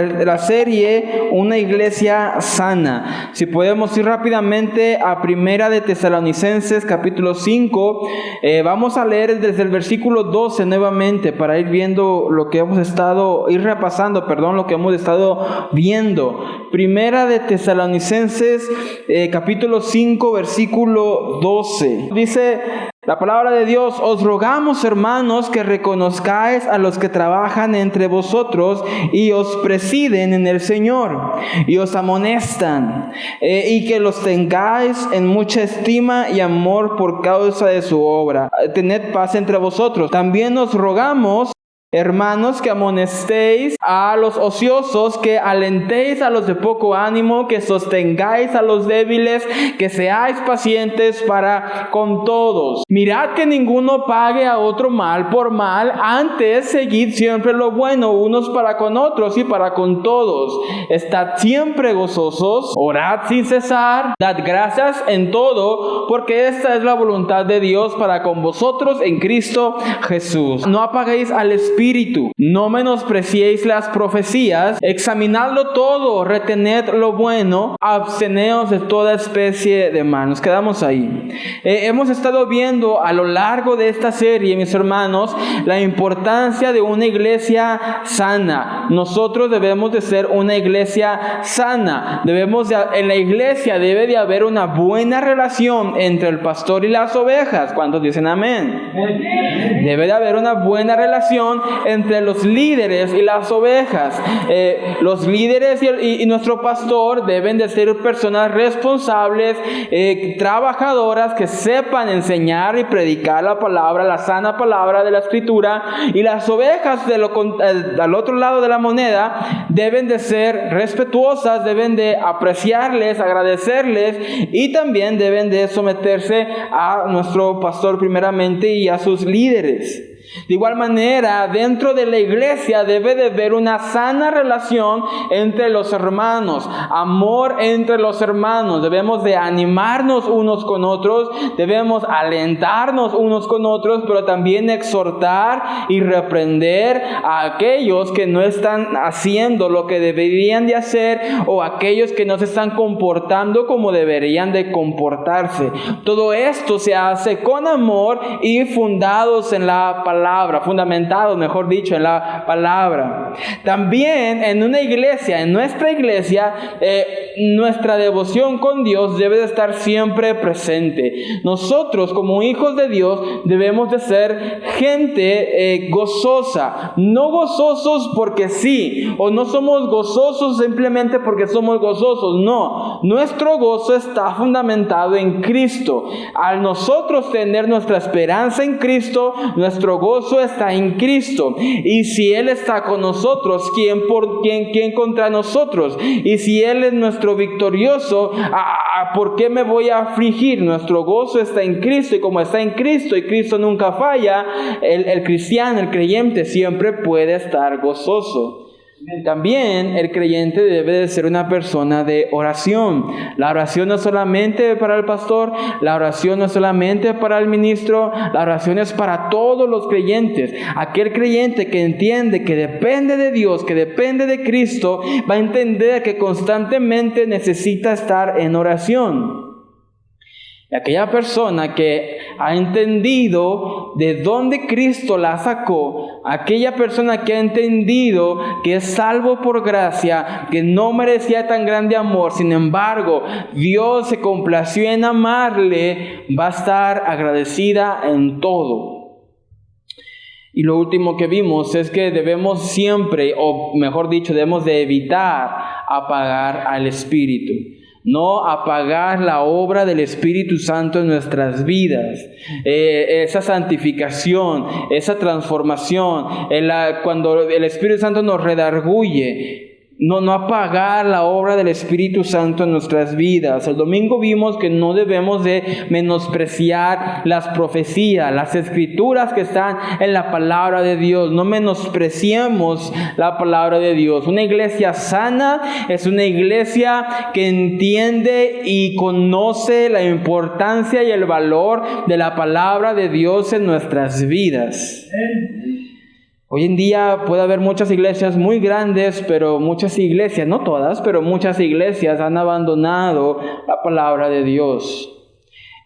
la serie Una Iglesia Sana. Si podemos ir rápidamente a Primera de Tesalonicenses capítulo 5, vamos a leer desde el versículo 12 nuevamente para ir viendo lo que hemos estado, lo que hemos estado viendo. Primera de Tesalonicenses capítulo 5 versículo 12. Dice la palabra de Dios: os rogamos, hermanos, que reconozcáis a los que trabajan entre vosotros y os presiden en el Señor y os amonestan, y que los tengáis en mucha estima y amor por causa de su obra. Tened paz entre vosotros. También os rogamos, hermanos, que amonestéis a los ociosos, que alentéis a los de poco ánimo, que sostengáis a los débiles, que seáis pacientes para con todos. Mirad que ninguno pague a otro mal por mal, antes seguid siempre lo bueno unos para con otros y para con todos. Estad siempre gozosos, orad sin cesar, dad gracias en todo, porque esta es la voluntad de Dios para con vosotros en Cristo Jesús. No apaguéis al Espíritu, no menospreciéis las profecías, examinadlo todo, retened lo bueno, absteneos de toda especie de mal. Nos quedamos ahí. Hemos estado viendo a lo largo de esta serie, mis hermanos, la importancia de una iglesia sana. Nosotros debemos de ser una iglesia sana. En la iglesia debe de haber una buena relación entre el pastor y las ovejas. ¿Cuántos dicen amén? Debe de haber una buena relación entre los líderes y las ovejas. Los líderes y nuestro pastor deben de ser personas responsables, trabajadoras, que sepan enseñar y predicar la palabra, la sana palabra de la Escritura. Y las ovejas al otro lado de la moneda deben de ser respetuosas, deben de apreciarles, agradecerles, y también deben de someterse a nuestro pastor primeramente y a sus líderes. De igual manera, dentro de la iglesia debe de haber una sana relación entre los hermanos, amor entre los hermanos. Debemos de animarnos unos con otros, debemos alentarnos unos con otros, pero también exhortar y reprender a aquellos que no están haciendo lo que deberían de hacer, o aquellos que no se están comportando como deberían de comportarse. Todo esto se hace con amor y fundamentados en la palabra. También en nuestra iglesia, nuestra devoción con Dios debe de estar siempre presente. Nosotros, como hijos de Dios, debemos de ser gente gozosa. No gozosos porque sí, o no somos gozosos simplemente porque somos gozosos. No, nuestro gozo está fundamentado en Cristo. Al nosotros tener nuestra esperanza en Cristo, nuestro gozo está en Cristo. Y si Él está con nosotros, ¿quién contra nosotros? Y si Él es nuestro victorioso, ¿por qué me voy a afligir? Nuestro gozo está en Cristo, y como está en Cristo y Cristo nunca falla, el cristiano, el creyente siempre puede estar gozoso. También el creyente debe de ser una persona de oración. La oración no es solamente para el pastor, la oración no es solamente para el ministro, la oración es para todos los creyentes. Aquel creyente que entiende que depende de Dios, que depende de Cristo, va a entender que constantemente necesita estar en oración. Y aquella persona que ha entendido de dónde Cristo la sacó, aquella persona que ha entendido que es salvo por gracia, que no merecía tan grande amor, sin embargo, Dios se complació en amarle, va a estar agradecida en todo. Y lo último que vimos es que debemos siempre, o mejor dicho, debemos de evitar apagar al Espíritu. No apagar la obra del Espíritu Santo en nuestras vidas. Esa santificación, esa transformación, cuando el Espíritu Santo nos redarguye. No apagar la obra del Espíritu Santo en nuestras vidas. El domingo vimos que no debemos de menospreciar las profecías, las escrituras que están en la palabra de Dios. No menospreciemos la palabra de Dios. Una iglesia sana es una iglesia que entiende y conoce la importancia y el valor de la palabra de Dios en nuestras vidas. Hoy en día puede haber muchas iglesias muy grandes, pero muchas iglesias, no todas, pero muchas iglesias han abandonado la palabra de Dios.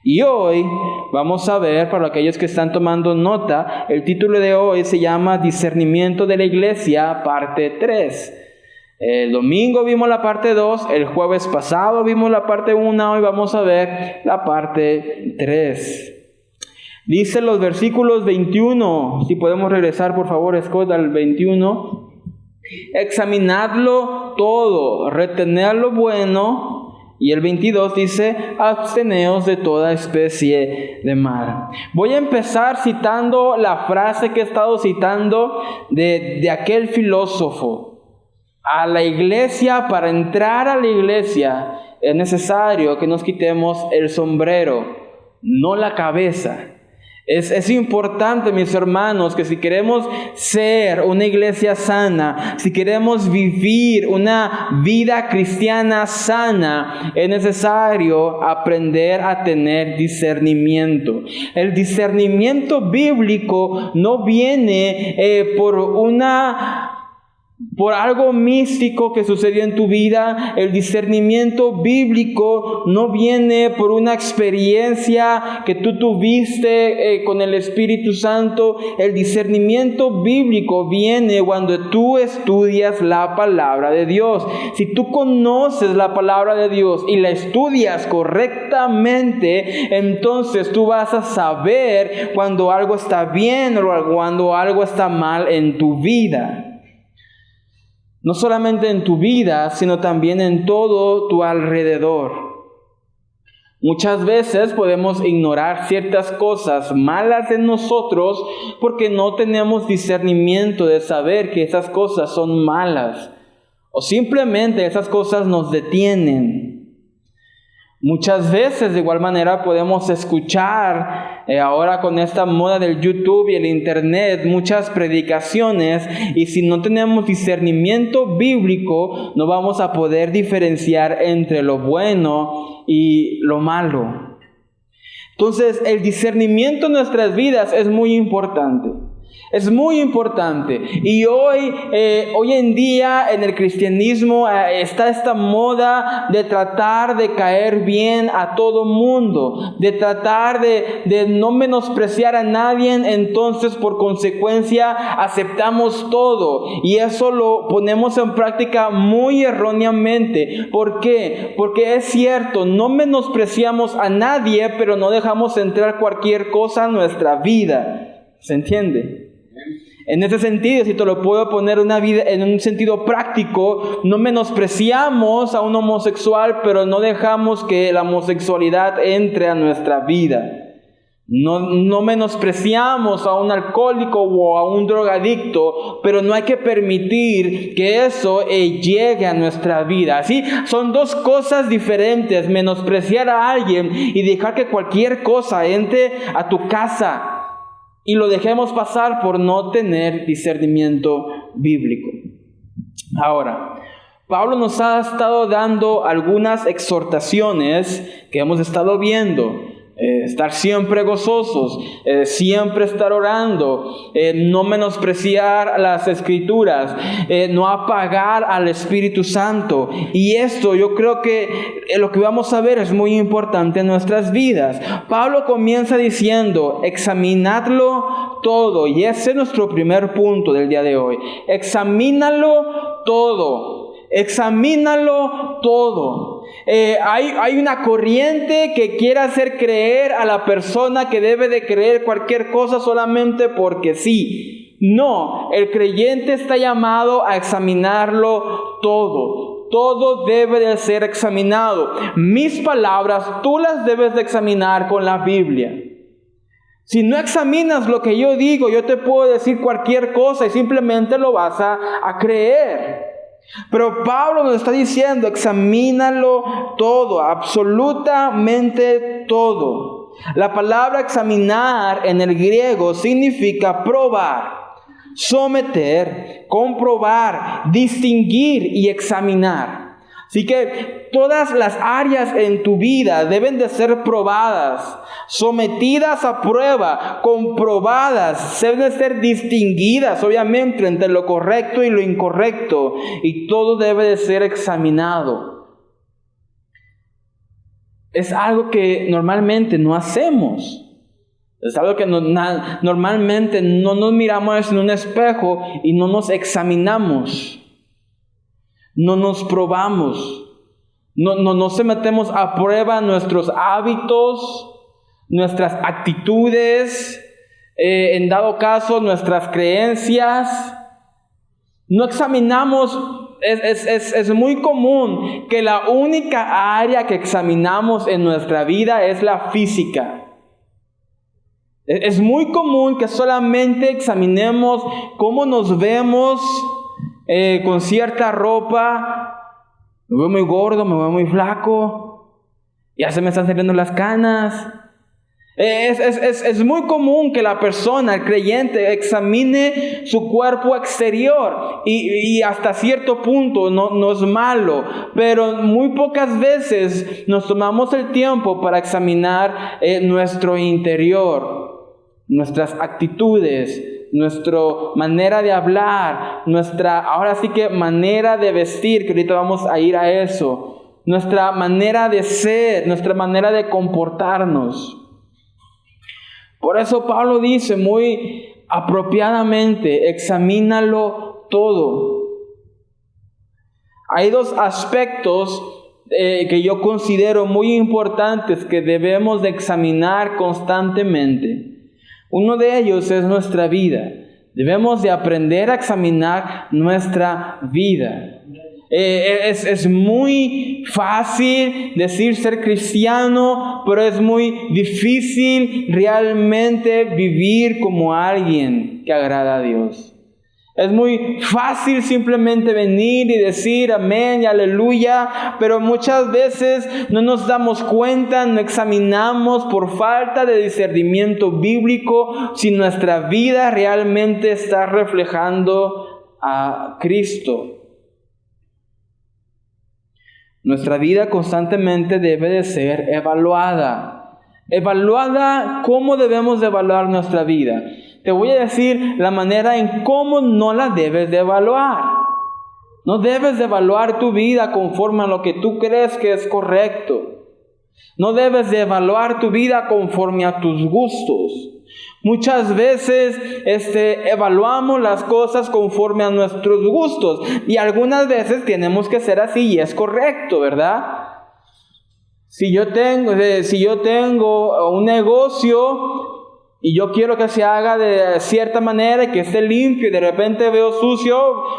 Y hoy vamos a ver, para aquellos que están tomando nota, el título de hoy se llama Discernimiento de la Iglesia, parte 3. El domingo vimos la parte 2, el jueves pasado vimos la parte 1, hoy vamos a ver la parte 3. Dice los versículos 21, si podemos regresar por favor, Scott, al 21. Examinadlo todo, retened lo bueno. Y el 22 dice, absteneos de toda especie de mal. Voy a empezar citando la frase que he estado citando de aquel filósofo. A la iglesia, para entrar a la iglesia, es necesario que nos quitemos el sombrero, no la cabeza. Es importante, mis hermanos, que si queremos ser una iglesia sana, si queremos vivir una vida cristiana sana, es necesario aprender a tener discernimiento. El discernimiento bíblico no viene por algo místico que sucedió en tu vida. El discernimiento bíblico no viene por una experiencia que tú tuviste con el Espíritu Santo. El discernimiento bíblico viene cuando tú estudias la palabra de Dios. Si tú conoces la palabra de Dios y la estudias correctamente, entonces tú vas a saber cuando algo está bien o cuando algo está mal en tu vida. No solamente en tu vida, sino también en todo tu alrededor. Muchas veces podemos ignorar ciertas cosas malas en nosotros porque no tenemos discernimiento de saber que esas cosas son malas. O simplemente esas cosas nos detienen. Muchas veces de igual manera podemos escuchar ahora con esta moda del YouTube y el Internet muchas predicaciones, y si no tenemos discernimiento bíblico no vamos a poder diferenciar entre lo bueno y lo malo. Entonces el discernimiento en nuestras vidas es muy importante. Es muy importante. Y hoy en día en el cristianismo está esta moda de tratar de caer bien a todo mundo, de tratar de no menospreciar a nadie. Entonces por consecuencia aceptamos todo, y eso lo ponemos en práctica muy erróneamente. ¿Por qué? Porque es cierto, no menospreciamos a nadie, pero no dejamos entrar cualquier cosa a nuestra vida. ¿Se entiende? En ese sentido, si te lo puedo poner en un sentido práctico, no menospreciamos a un homosexual, pero no dejamos que la homosexualidad entre a nuestra vida. No menospreciamos a un alcohólico o a un drogadicto, pero no hay que permitir que eso llegue a nuestra vida. Así son dos cosas diferentes: menospreciar a alguien y dejar que cualquier cosa entre a tu casa y lo dejemos pasar por no tener discernimiento bíblico. Ahora, Pablo nos ha estado dando algunas exhortaciones que hemos estado viendo. Estar siempre gozosos, siempre estar orando, no menospreciar las Escrituras, no apagar al Espíritu Santo. Y esto yo creo que lo que vamos a ver es muy importante en nuestras vidas. Pablo comienza diciendo, examinadlo todo, y ese es nuestro primer punto del día de hoy. Examínalo todo. Examínalo todo. Hay una corriente que quiere hacer creer a la persona que debe de creer cualquier cosa solamente porque sí. No, el creyente está llamado a examinarlo todo. Todo debe de ser examinado. Mis palabras tú las debes de examinar con la Biblia. Si no examinas lo que yo digo, yo te puedo decir cualquier cosa y simplemente lo vas a creer. Pero Pablo nos está diciendo, examínalo todo, absolutamente todo. La palabra examinar en el griego significa probar, someter, comprobar, distinguir y examinar. Así que todas las áreas en tu vida deben de ser probadas, sometidas a prueba, comprobadas, deben de ser distinguidas, obviamente, entre lo correcto y lo incorrecto, y todo debe de ser examinado. Es algo que normalmente no hacemos. Es algo que normalmente no nos miramos en un espejo y no nos examinamos. No nos probamos, no sometemos a prueba nuestros hábitos, nuestras actitudes, en dado caso nuestras creencias. No examinamos, es muy común que la única área que examinamos en nuestra vida es la física. Es muy común que solamente examinemos cómo nos vemos, con cierta ropa. Me veo muy gordo, me veo muy flaco, ya se me están saliendo las canas. Es muy común que la persona, el creyente, examine su cuerpo exterior y hasta cierto punto no es malo, pero muy pocas veces nos tomamos el tiempo para examinar nuestro interior, nuestras actitudes, nuestra manera de hablar, ahora sí que manera de vestir, que ahorita vamos a ir a eso, nuestra manera de ser, nuestra manera de comportarnos. Por eso Pablo dice muy apropiadamente, examínalo todo. Hay dos aspectos que yo considero muy importantes que debemos de examinar constantemente. Uno de ellos es nuestra vida. Debemos de aprender a examinar nuestra vida. Es muy fácil decir ser cristiano, pero es muy difícil realmente vivir como alguien que agrada a Dios. Es muy fácil simplemente venir y decir amén y aleluya, pero muchas veces no nos damos cuenta, no examinamos por falta de discernimiento bíblico si nuestra vida realmente está reflejando a Cristo. Nuestra vida constantemente debe de ser evaluada. Evaluada, ¿cómo debemos de evaluar nuestra vida? Te voy a decir la manera en cómo no la debes de evaluar. No debes de evaluar tu vida conforme a lo que tú crees que es correcto. No debes de evaluar tu vida conforme a tus gustos. Muchas veces evaluamos las cosas conforme a nuestros gustos y algunas veces tenemos que ser así y es correcto, ¿verdad? Si yo tengo un negocio y yo quiero que se haga de cierta manera y que esté limpio y de repente veo sucio,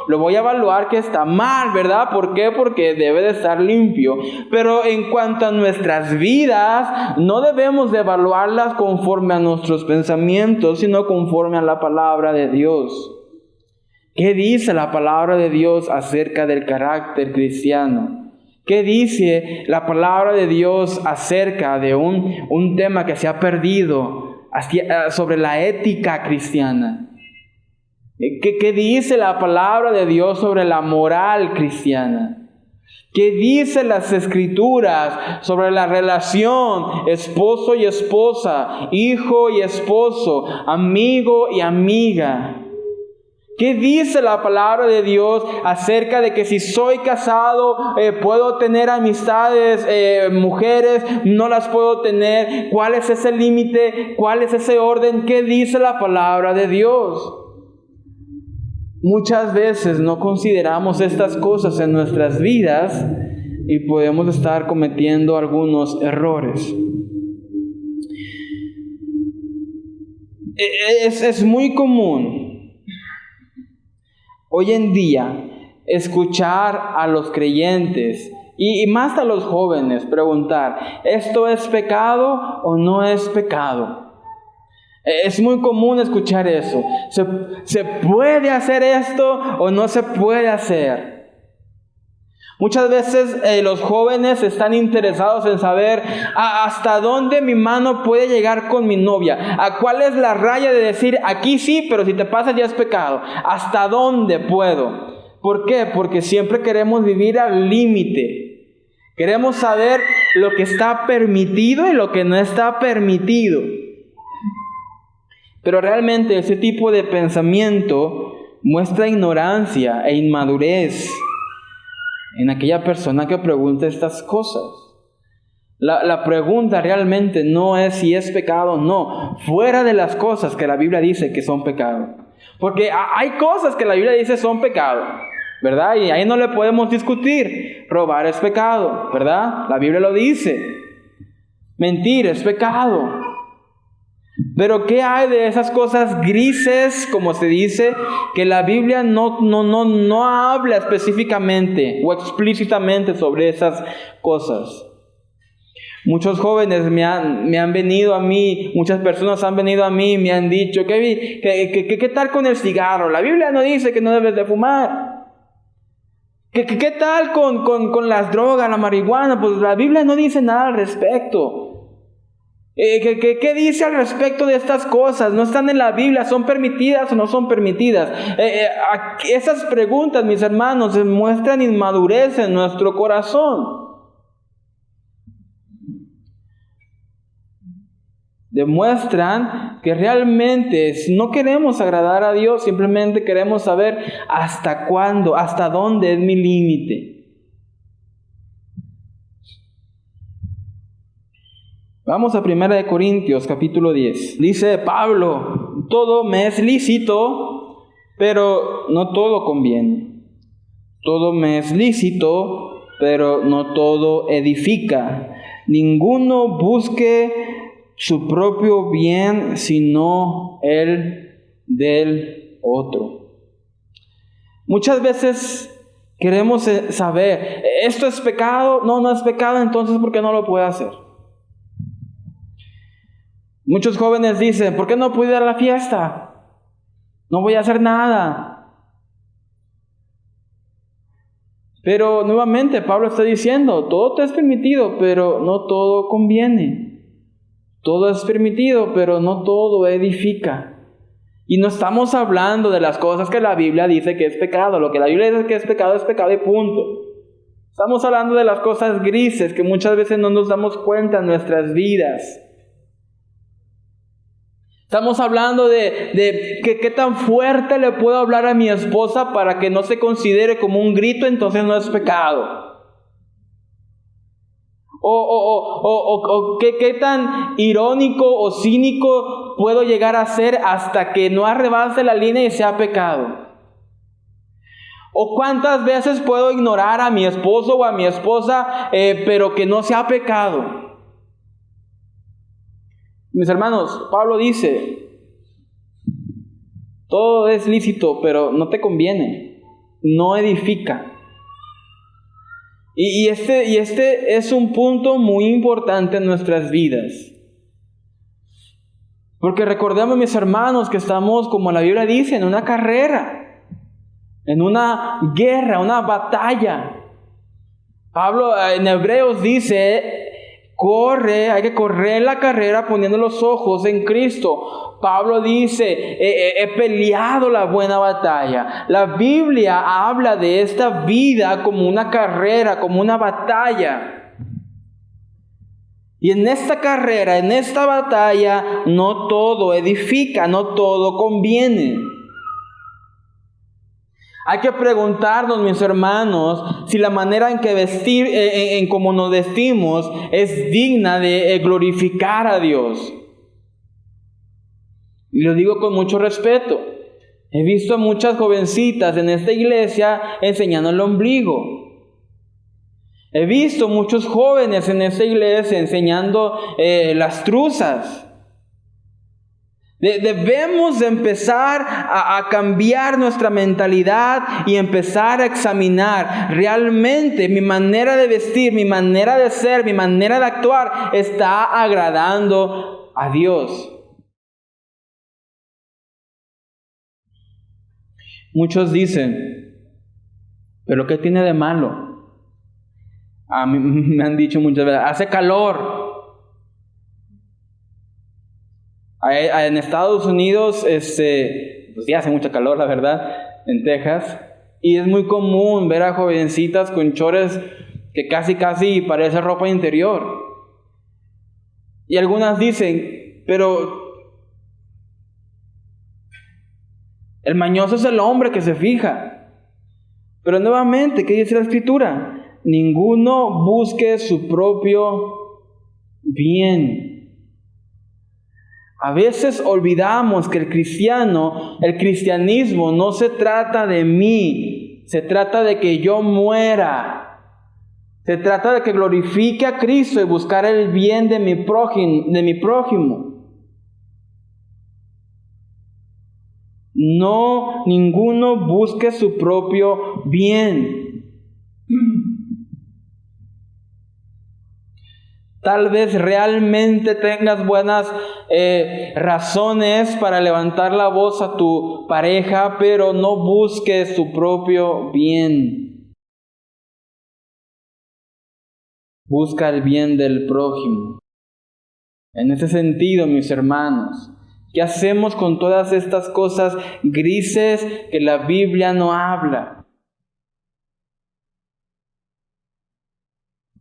lo voy a evaluar que está mal, ¿verdad? ¿Por qué? Porque debe de estar limpio. Pero en cuanto a nuestras vidas, no debemos de evaluarlas conforme a nuestros pensamientos, sino conforme a la palabra de Dios. ¿Qué dice la palabra de Dios acerca del carácter cristiano? ¿Qué dice la palabra de Dios acerca de un tema que se ha perdido? Sobre la ética cristiana. ¿Qué dice la palabra de Dios sobre la moral cristiana? ¿Qué dice las Escrituras sobre la relación esposo y esposa, hijo y esposo, amigo y amiga? ¿Qué dice la palabra de Dios acerca de que si soy casado puedo tener amistades, mujeres, no las puedo tener? ¿Cuál es ese límite? ¿Cuál es ese orden? ¿Qué dice la palabra de Dios? Muchas veces no consideramos estas cosas en nuestras vidas y podemos estar cometiendo algunos errores. Es muy común hoy en día escuchar a los creyentes y más a los jóvenes preguntar, ¿esto es pecado o no es pecado? Es muy común escuchar eso. ¿Se puede hacer esto o no se puede hacer? Muchas veces los jóvenes están interesados en saber hasta dónde mi mano puede llegar con mi novia. ¿A cuál es la raya de decir aquí sí, pero si te pasas ya es pecado? ¿Hasta dónde puedo? ¿Por qué? Porque siempre queremos vivir al límite. Queremos saber lo que está permitido y lo que no está permitido. Pero realmente ese tipo de pensamiento muestra ignorancia e inmadurez en aquella persona que pregunta estas cosas. La pregunta realmente no es si es pecado o no, fuera de las cosas que la Biblia dice que son pecado. Porque hay cosas que la Biblia dice son pecado, ¿verdad? Y ahí no le podemos discutir. Robar es pecado, ¿verdad? La Biblia lo dice. Mentir es pecado. Pero ¿qué hay de esas cosas grises, como se dice, que la Biblia no habla específicamente o explícitamente sobre esas cosas? Muchos jóvenes me han venido a mí, muchas personas han venido a mí y me han dicho, ¿qué tal con el cigarro? La Biblia no dice que no debes de fumar. ¿Qué tal con las drogas, la marihuana? Pues la Biblia no dice nada al respecto. ¿Qué dice al respecto de estas cosas? ¿No están en la Biblia? ¿Son permitidas o no son permitidas? Esas preguntas, mis hermanos, muestran inmadurez en nuestro corazón. Demuestran que realmente no queremos agradar a Dios, simplemente queremos saber hasta cuándo, hasta dónde es mi límite. Vamos a 1 Corintios capítulo 10. Dice Pablo, todo me es lícito, pero no todo conviene. Todo me es lícito, pero no todo edifica. Ninguno busque su propio bien, sino el del otro. Muchas veces queremos saber, ¿esto es pecado? No es pecado, entonces ¿por qué no lo puedo hacer? Muchos jóvenes dicen, ¿por qué no puedo ir a la fiesta? No voy a hacer nada. Pero nuevamente Pablo está diciendo, todo te es permitido, pero no todo conviene. Todo es permitido, pero no todo edifica. Y no estamos hablando de las cosas que la Biblia dice que es pecado. Lo que la Biblia dice que es pecado y punto. Estamos hablando de las cosas grises que muchas veces no nos damos cuenta en nuestras vidas. Estamos hablando de qué tan fuerte le puedo hablar a mi esposa para que no se considere como un grito, entonces no es pecado. O qué tan irónico o cínico puedo llegar a ser hasta que no arrebase la línea y sea pecado. O cuántas veces puedo ignorar a mi esposo o a mi esposa, pero que no sea pecado. Mis hermanos, Pablo dice, todo es lícito, pero no te conviene, no edifica. Y este es un punto muy importante en nuestras vidas. Porque recordemos, mis hermanos, que estamos, como la Biblia dice, en una carrera, en una guerra, una batalla. Pablo en Hebreos dice, hay que correr la carrera poniendo los ojos en Cristo. Pablo dice, he peleado la buena batalla. La Biblia habla de esta vida como una carrera, como una batalla. Y en esta carrera, en esta batalla, no todo edifica, no todo conviene. Hay que preguntarnos, mis hermanos, si la manera en que vestir, en cómo nos vestimos, es digna de glorificar a Dios. Y lo digo con mucho respeto. He visto a muchas jovencitas en esta iglesia enseñando el ombligo. He visto muchos jóvenes en esta iglesia enseñando las truzas. Debemos de empezar a cambiar nuestra mentalidad y empezar a examinar realmente mi manera de vestir, mi manera de ser, mi manera de actuar está agradando a Dios. Muchos dicen, ¿pero qué tiene de malo? A mí me han dicho muchas veces, hace calor. En Estados Unidos, pues sí hace mucha calor, la verdad, en Texas. Y es muy común ver a jovencitas con chores que casi parece ropa interior. Y algunas dicen, pero el mañoso es el hombre que se fija. Pero nuevamente, ¿qué dice la Escritura? Ninguno busque su propio bien. A veces olvidamos que el cristianismo no se trata de mí, se trata de que yo muera. Se trata de que glorifique a Cristo y buscar el bien de mi prójimo. No, ninguno busque su propio bien. Tal vez realmente tengas buenas razones para levantar la voz a tu pareja, pero no busques su propio bien. Busca el bien del prójimo. En ese sentido, mis hermanos, ¿qué hacemos con todas estas cosas grises que la Biblia no habla?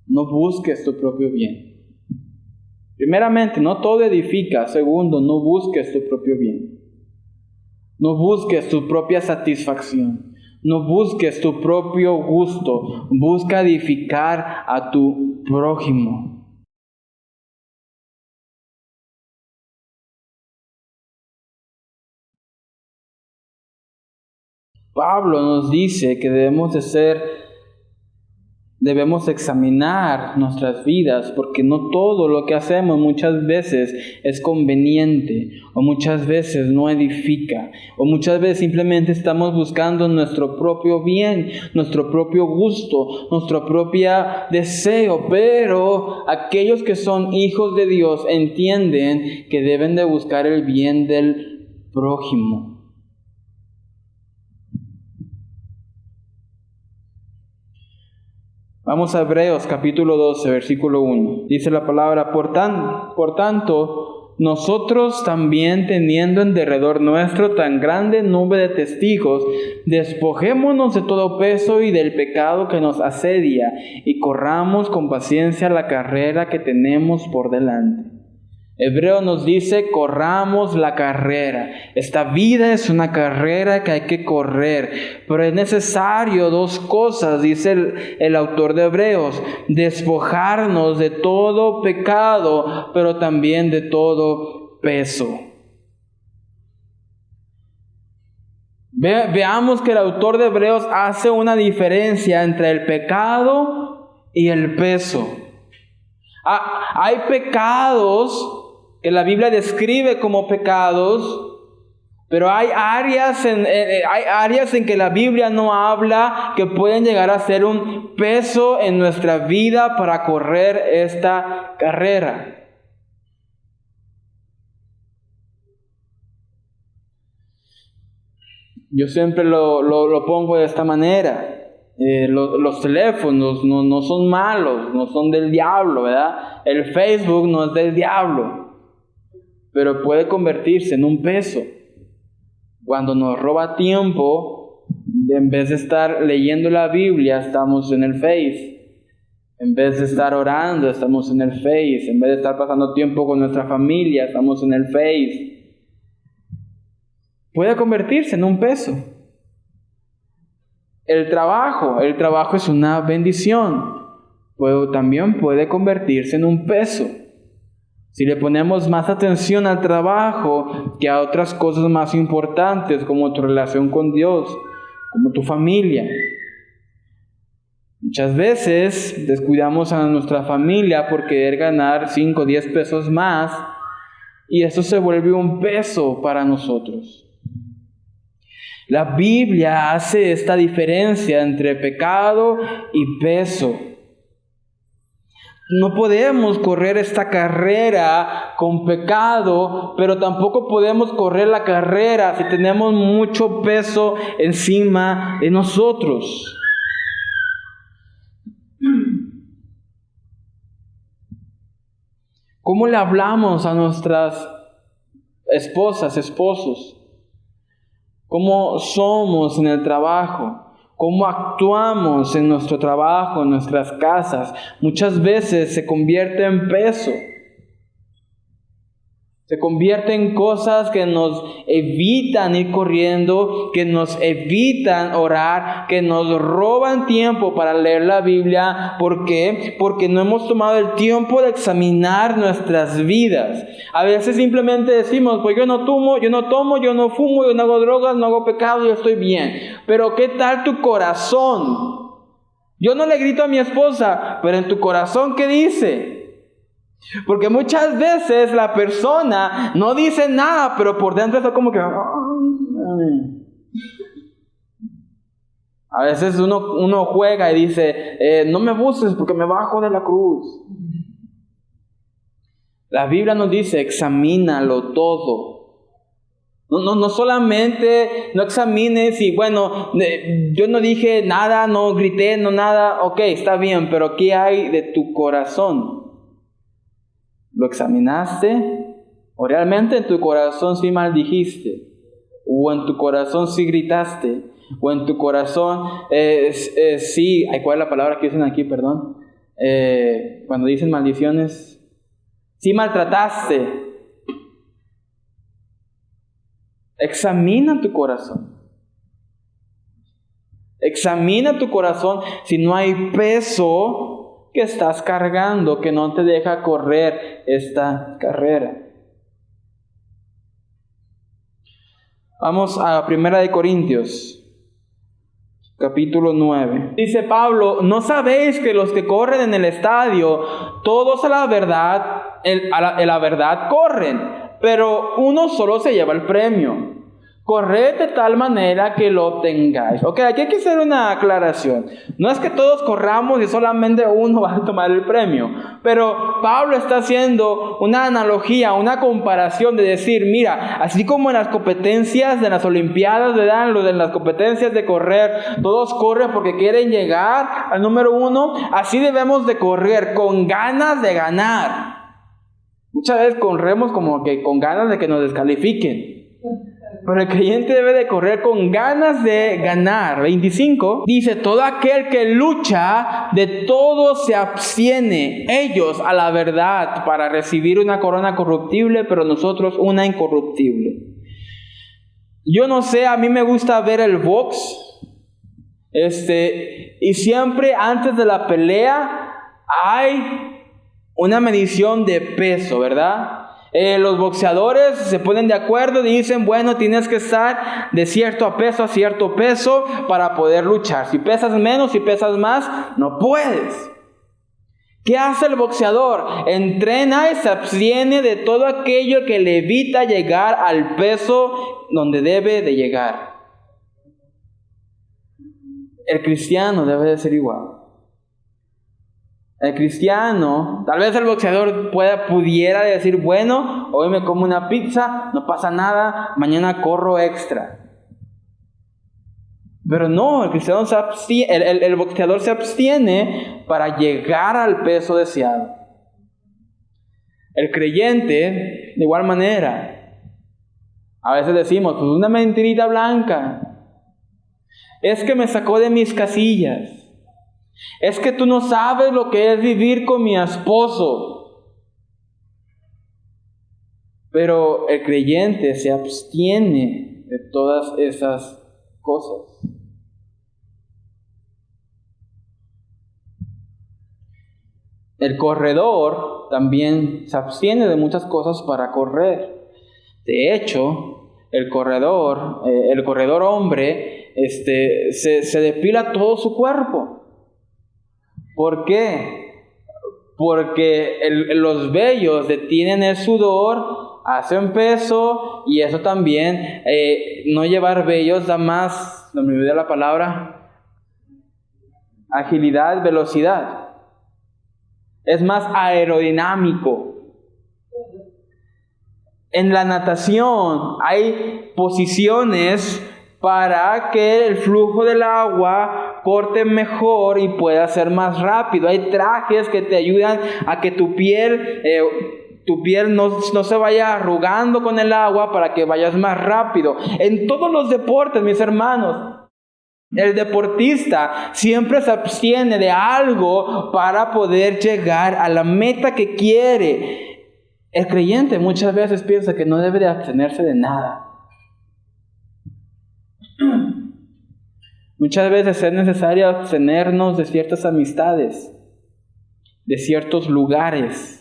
No busques tu propio bien. Primeramente, no todo edifica. Segundo, no busques tu propio bien. No busques tu propia satisfacción. No busques tu propio gusto. Busca edificar a tu prójimo. Pablo nos dice que debemos examinar nuestras vidas, porque no todo lo que hacemos muchas veces es conveniente, o muchas veces no edifica, o muchas veces simplemente estamos buscando nuestro propio bien, nuestro propio gusto, nuestro propio deseo. Pero aquellos que son hijos de Dios entienden que deben de buscar el bien del prójimo. Vamos a Hebreos capítulo 12, versículo 1. Dice la palabra, por tanto, nosotros también, teniendo en derredor nuestro tan grande nube de testigos, despojémonos de todo peso y del pecado que nos asedia, y corramos con paciencia la carrera que tenemos por delante. Hebreo nos dice, corramos la carrera. Esta vida es una carrera que hay que correr, pero es necesario dos cosas, dice el autor de Hebreos: despojarnos de todo pecado, pero también de todo peso. Veamos que el autor de Hebreos hace una diferencia entre el pecado y el peso. Hay pecados que la Biblia describe como pecados, pero hay áreas en que la Biblia no habla, que pueden llegar a ser un peso en nuestra vida para correr esta carrera. Yo siempre lo pongo de esta manera. Los teléfonos no son malos, no son del diablo, ¿verdad? El Facebook no es del diablo, pero puede convertirse en un peso. Cuando nos roba tiempo, en vez de estar leyendo la Biblia, estamos en el Face. En vez de estar orando, estamos en el Face. En vez de estar pasando tiempo con nuestra familia, estamos en el Face. Puede convertirse en un peso. El trabajo es una bendición, pero también puede convertirse en un peso. Si le ponemos más atención al trabajo que a otras cosas más importantes, como tu relación con Dios, como tu familia. Muchas veces descuidamos a nuestra familia por querer ganar 5 o 10 pesos más, y eso se vuelve un peso para nosotros. La Biblia hace esta diferencia entre pecado y peso. No podemos correr esta carrera con pecado, pero tampoco podemos correr la carrera si tenemos mucho peso encima de nosotros. ¿Cómo le hablamos a nuestras esposas, esposos? ¿Cómo somos en el trabajo? cómo actuamos en nuestro trabajo, en nuestras casas, muchas veces se convierte en peso. Se convierte en cosas que nos evitan ir corriendo, que nos evitan orar, que nos roban tiempo para leer la Biblia. ¿Por qué? Porque no hemos tomado el tiempo de examinar nuestras vidas. A veces simplemente decimos, pues yo no tomo, yo no fumo, yo no hago drogas, no hago pecado, yo estoy bien. Pero ¿qué tal tu corazón? Yo no le grito a mi esposa, pero en tu corazón, ¿qué dice? Porque muchas veces la persona no dice nada, pero por dentro está como que... A veces uno juega y dice, no me busques porque me bajo de la cruz. La Biblia nos dice, examínalo todo. No solamente, no examines y bueno, yo no dije nada, no grité, no nada. Ok, está bien, pero ¿qué hay de tu corazón? ¿Lo examinaste? ¿O realmente en tu corazón sí maldijiste? ¿O en tu corazón sí gritaste? ¿O en tu corazón sí? ¿Cuál es la palabra que dicen aquí? Perdón. Cuando dicen maldiciones. Sí maltrataste. Examina tu corazón. Examina tu corazón si no hay peso que estás cargando, que no te deja correr esta carrera. Vamos a 1 Corintios, capítulo 9. Dice Pablo, ¿no sabéis que los que corren en el estadio, todos a la verdad corren, pero uno solo se lleva el premio? Corred de tal manera que lo obtengáis. Ok, aquí hay que hacer una aclaración. No es que todos corramos y solamente uno va a tomar el premio. Pero Pablo está haciendo una analogía, una comparación de decir, mira, así como en las competencias de las Olimpiadas, ¿verdad? En las competencias de correr, todos corren porque quieren llegar al número 1. Así debemos de correr con ganas de ganar. Muchas veces corremos como que con ganas de que nos descalifiquen. Pero el creyente debe de correr con ganas de ganar. 25 dice, todo aquel que lucha, de todo se abstiene, ellos a la verdad, para recibir una corona corruptible, pero nosotros una incorruptible. Yo no sé, a mí me gusta ver el box. Y siempre antes de la pelea hay una medición de peso, ¿verdad? Los boxeadores se ponen de acuerdo y dicen, bueno, tienes que estar de cierto a cierto peso para poder luchar. Si pesas menos, si pesas más, no puedes. ¿Qué hace el boxeador? Entrena y se abstiene de todo aquello que le evita llegar al peso donde debe de llegar. El cristiano debe de ser igual. El cristiano, tal vez el boxeador pudiera decir, bueno, hoy me como una pizza, no pasa nada, mañana corro extra. Pero no, el cristiano el boxeador se abstiene para llegar al peso deseado. El creyente, de igual manera, a veces decimos, pues una mentirita blanca, es que me sacó de mis casillas. Es que tú no sabes lo que es vivir con mi esposo. Pero el creyente se abstiene de todas esas cosas. El corredor también se abstiene de muchas cosas para correr. De hecho, el corredor hombre, se depila todo su cuerpo. ¿Por qué? Porque los vellos detienen el sudor, hacen peso, y eso también, no llevar vellos da más, no me olvidé la palabra, agilidad, velocidad. Es más aerodinámico. En la natación hay posiciones para que el flujo del agua corte mejor y pueda ser más rápido. Hay trajes que te ayudan a que tu piel no se vaya arrugando con el agua para que vayas más rápido. En todos los deportes, mis hermanos, El deportista siempre se abstiene de algo para poder llegar a la meta que quiere. El creyente muchas veces piensa que no debe de abstenerse de nada. Muchas veces es necesario abstenernos de ciertas amistades, de ciertos lugares,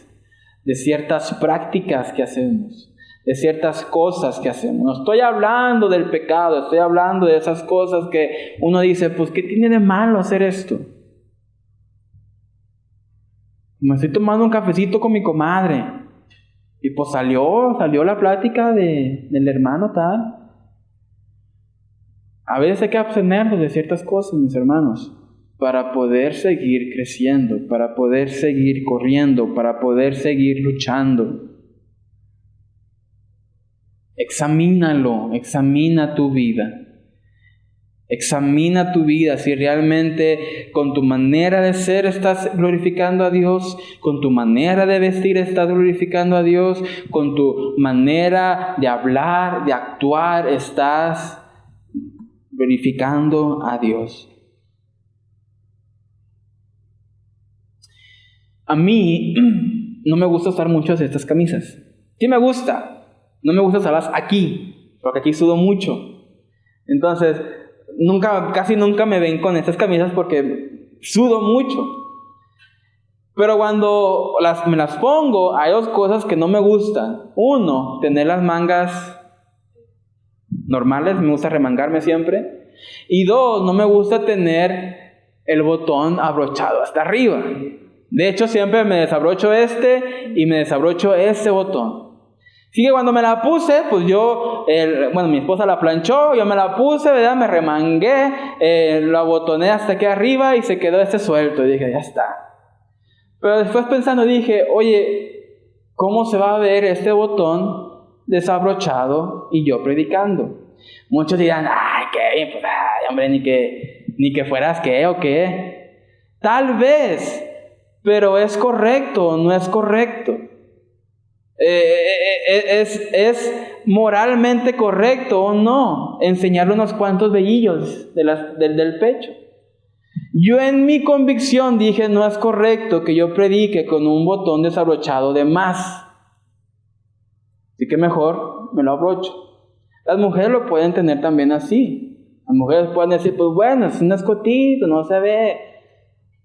de ciertas prácticas que hacemos, de ciertas cosas que hacemos. No estoy hablando del pecado, estoy hablando de esas cosas que uno dice, pues, ¿qué tiene de malo hacer esto? Me estoy tomando un cafecito con mi comadre y pues salió la plática del hermano tal. A veces hay que abstenernos de ciertas cosas, mis hermanos, para poder seguir creciendo, para poder seguir corriendo, para poder seguir luchando. Examínalo, examina tu vida. Examina tu vida si realmente con tu manera de ser estás glorificando a Dios, con tu manera de vestir estás glorificando a Dios, con tu manera de hablar, de actuar estás glorificando a Dios. A mí no me gusta usar muchas de estas camisas. Sí me gusta, no me gusta usarlas aquí, porque aquí sudo mucho. Entonces, casi nunca me ven con estas camisas porque sudo mucho. Pero cuando me las pongo, hay dos cosas que no me gustan. Uno, tener las mangas normales, me gusta remangarme siempre. Y dos, no me gusta tener el botón abrochado hasta arriba. De hecho, siempre me desabrocho y me desabrocho este botón. Así que cuando me la puse, pues mi esposa la planchó, yo me la puse, ¿verdad? Me remangué, lo abotoné hasta aquí arriba y se quedó suelto. Y dije, ya está. Pero después pensando dije, oye, ¿cómo se va a ver este botón desabrochado y yo predicando? Muchos dirán, ay, qué, pues, ay, hombre, ni que fueras qué o qué. Tal vez, pero ¿es correcto o no es correcto? ¿Es moralmente correcto o no enseñarle unos cuantos velillos del pecho? Yo en mi convicción dije, no es correcto que yo predique con un botón desabrochado de más. Así que mejor me lo abrocho. Las mujeres lo pueden tener también así. Las mujeres pueden decir, pues bueno, es un escotito, no se ve.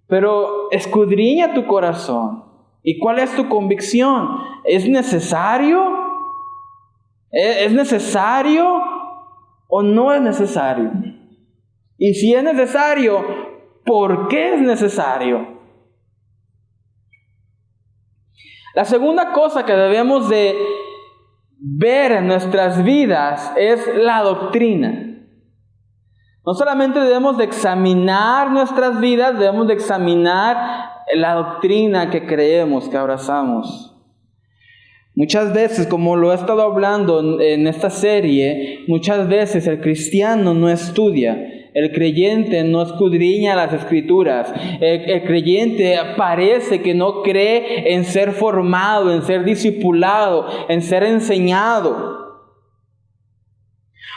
Pero escudriña tu corazón. ¿Y cuál es tu convicción? ¿Es necesario? ¿Es necesario o no es necesario? Y si es necesario, ¿por qué es necesario? La segunda cosa que debemos de ver en nuestras vidas es la doctrina. No solamente debemos de examinar nuestras vidas, debemos de examinar la doctrina que creemos, que abrazamos. Muchas veces, como lo he estado hablando en esta serie, muchas veces el cristiano no estudia. El creyente no escudriña las Escrituras. El creyente parece que no cree en ser formado, en ser discipulado, en ser enseñado.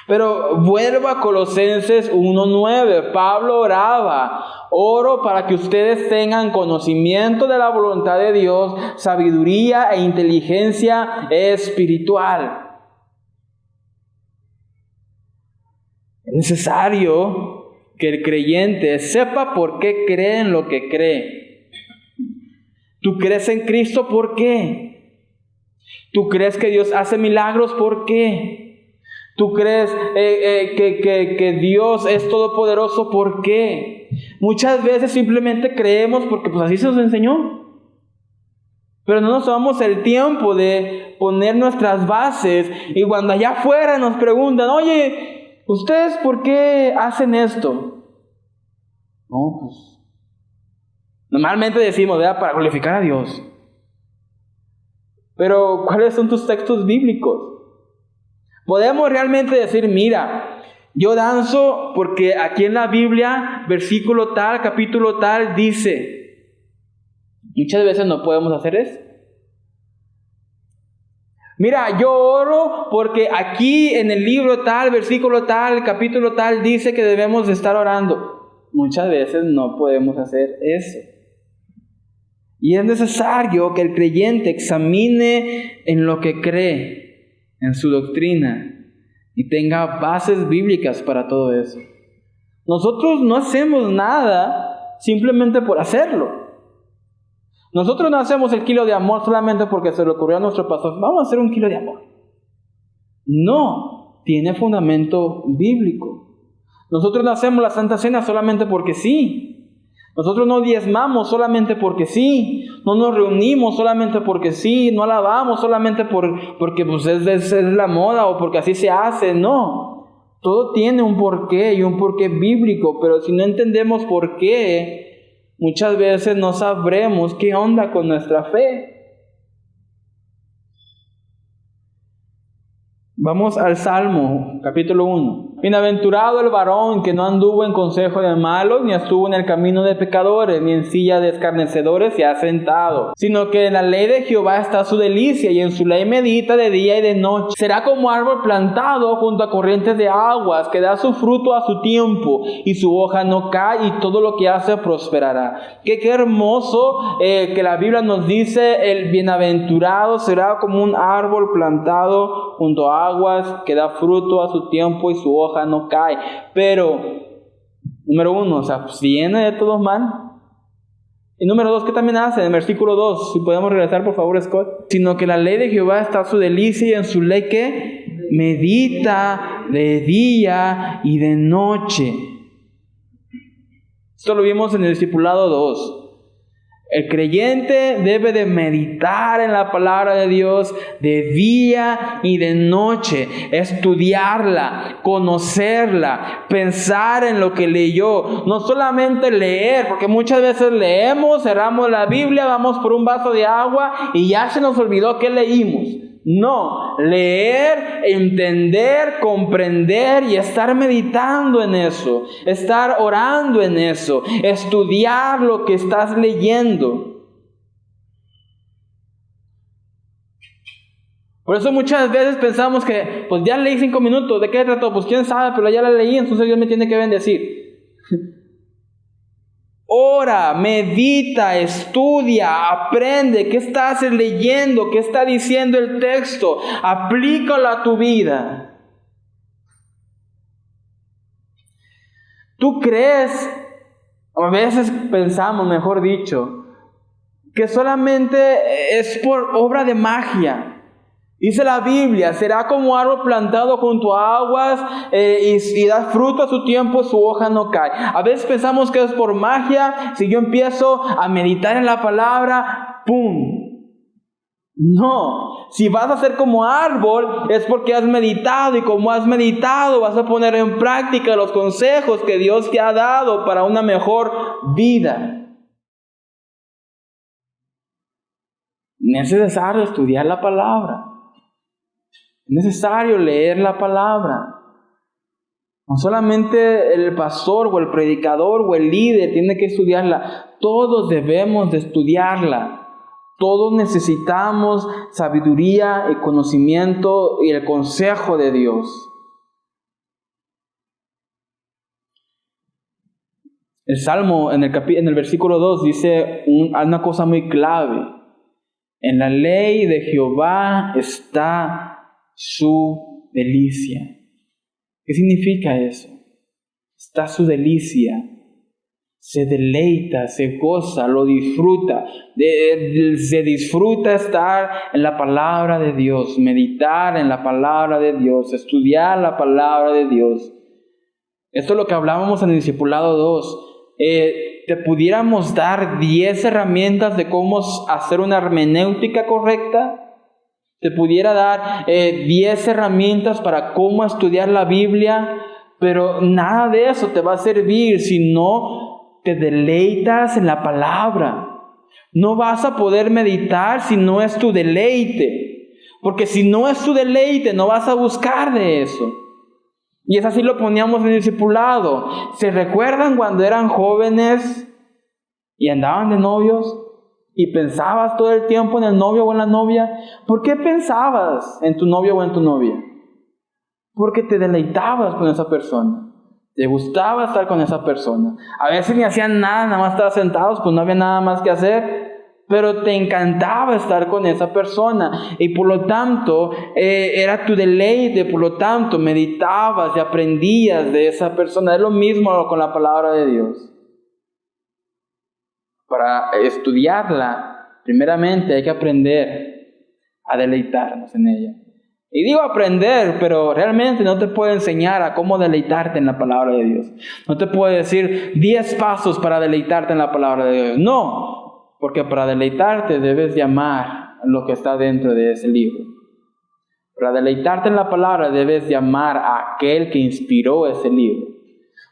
Pero vuelvo a Colosenses 1:9. Pablo oraba: oro para que ustedes tengan conocimiento de la voluntad de Dios, sabiduría e inteligencia espiritual. Es necesario que el creyente sepa por qué cree en lo que cree. ¿Tú crees en Cristo? ¿Por qué? ¿Tú crees que Dios hace milagros? ¿Por qué? ¿Tú crees que Dios es todopoderoso? ¿Por qué? Muchas veces simplemente creemos porque pues así se nos enseñó. Pero no nos tomamos el tiempo de poner nuestras bases. Y cuando allá afuera nos preguntan, oye, ¿ustedes por qué hacen esto? No, pues normalmente decimos, ¿verdad? Para glorificar a Dios. Pero ¿cuáles son tus textos bíblicos? Podemos realmente decir, mira, yo danzo porque aquí en la Biblia, versículo tal, capítulo tal, dice. Muchas veces no podemos hacer eso. Mira, yo oro porque aquí en el libro tal, versículo tal, capítulo tal, dice que debemos de estar orando. Muchas veces no podemos hacer eso. Y es necesario que el creyente examine en lo que cree, en su doctrina, y tenga bases bíblicas para todo eso. Nosotros no hacemos nada simplemente por hacerlo. Nosotros no hacemos el kilo de amor solamente porque se le ocurrió a nuestro pastor. Vamos a hacer un kilo de amor. No, tiene fundamento bíblico. Nosotros no hacemos la Santa Cena solamente porque sí. Nosotros no diezmamos solamente porque sí. No nos reunimos solamente porque sí. No alabamos solamente porque pues es la moda o porque así se hace. No. Todo tiene un porqué y un porqué bíblico. Pero si no entendemos por qué, muchas veces no sabremos qué onda con nuestra fe. Vamos al Salmo, capítulo 1. Bienaventurado el varón que no anduvo en consejo de malos, ni estuvo en el camino de pecadores, ni en silla de escarnecedores se ha sentado, sino que en la ley de Jehová está su delicia, y en su ley medita de día y de noche. Será como árbol plantado junto a corrientes de aguas, que da su fruto a su tiempo, y su hoja no cae, y todo lo que hace prosperará. Qué hermoso que la Biblia nos dice, el bienaventurado será como un árbol plantado junto a aguas, que da fruto a su tiempo y su hoja no cae. Pero, número 1, se abstiene de todo mal. Y número 2, ¿qué también hace? En el versículo 2, si podemos regresar por favor, Scott. Sino que la ley de Jehová está su delicia, y en su ley que medita de día y de noche. Esto lo vimos en el discipulado 2. El creyente debe de meditar en la palabra de Dios de día y de noche, estudiarla, conocerla, pensar en lo que leyó. No solamente leer, porque muchas veces leemos, cerramos la Biblia, vamos por un vaso de agua y ya se nos olvidó qué leímos. No, leer, entender, comprender y estar meditando en eso, estar orando en eso, estudiar lo que estás leyendo. Por eso muchas veces pensamos que, pues ya leí 5 minutos, ¿de qué trató? Pues quién sabe, pero ya la leí, entonces Dios me tiene que bendecir. Ora, medita, estudia, aprende. ¿Qué estás leyendo? ¿Qué está diciendo el texto? Aplícalo a tu vida. ¿Tú crees, a veces pensamos, mejor dicho, que solamente es por obra de magia? Dice la Biblia, será como árbol plantado junto a aguas y da fruto a su tiempo, su hoja no cae. A veces pensamos que es por magia. Si yo empiezo a meditar en la palabra, ¡pum! No, si vas a ser como árbol es porque has meditado, y como has meditado vas a poner en práctica los consejos que Dios te ha dado para una mejor vida. Es necesario estudiar la palabra. Es necesario leer la palabra. No solamente el pastor o el predicador o el líder tiene que estudiarla. Todos debemos de estudiarla. Todos necesitamos sabiduría y conocimiento y el consejo de Dios. El Salmo en el versículo 2 dice una cosa muy clave. En la ley de Jehová está su delicia. ¿Qué significa eso? Está su delicia. Se deleita, se goza, lo disfruta. Se disfruta estar en la palabra de Dios, meditar en la palabra de Dios, estudiar la palabra de Dios. Esto es lo que hablábamos en el discipulado 2. Te pudiéramos dar 10 herramientas de cómo hacer una hermenéutica correcta. Te pudiera dar 10 herramientas para cómo estudiar la Biblia, pero nada de eso te va a servir si no te deleitas en la palabra. No vas a poder meditar si no es tu deleite, porque si no es tu deleite no vas a buscar de eso. Y es así lo poníamos en el discipulado. ¿Se recuerdan cuando eran jóvenes y andaban de novios? ¿Y pensabas todo el tiempo en el novio o en la novia? ¿Por qué pensabas en tu novio o en tu novia? Porque te deleitabas con esa persona. Te gustaba estar con esa persona. A veces ni hacían nada, nada más estaban sentados, pues no había nada más que hacer. Pero te encantaba estar con esa persona. Y por lo tanto, era tu deleite. Por lo tanto, meditabas y aprendías de esa persona. Es lo mismo con la palabra de Dios. Para estudiarla, primeramente hay que aprender a deleitarnos en ella. Y digo aprender, pero realmente no te puedo enseñar a cómo deleitarte en la palabra de Dios. No te puedo decir 10 pasos para deleitarte en la palabra de Dios. No, porque para deleitarte debes llamar lo que está dentro de ese libro. Para deleitarte en la palabra debes llamar a aquel que inspiró ese libro.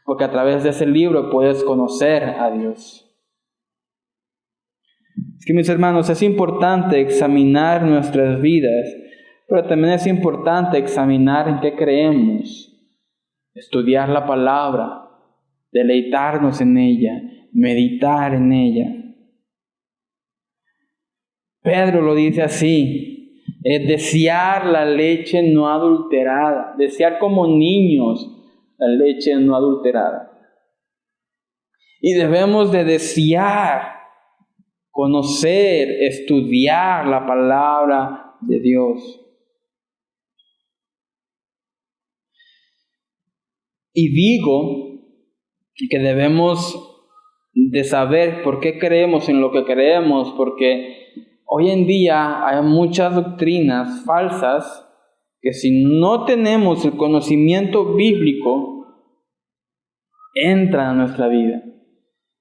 Porque a través de ese libro puedes conocer a Dios. Es que, mis hermanos, es importante examinar nuestras vidas, pero también es importante examinar en qué creemos, estudiar la palabra, deleitarnos en ella, meditar en ella. Pedro lo dice así, desear la leche no adulterada, desear como niños la leche no adulterada. Y debemos de desear conocer, estudiar la palabra de Dios. Y digo que debemos de saber por qué creemos en lo que creemos, porque hoy en día hay muchas doctrinas falsas que si no tenemos el conocimiento bíblico, entran a nuestra vida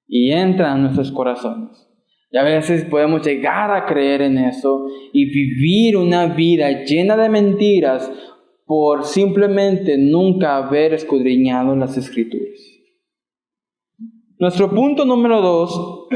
y entran a nuestros corazones. Y a veces podemos llegar a creer en eso y vivir una vida llena de mentiras por simplemente nunca haber escudriñado las Escrituras. Nuestro punto número 2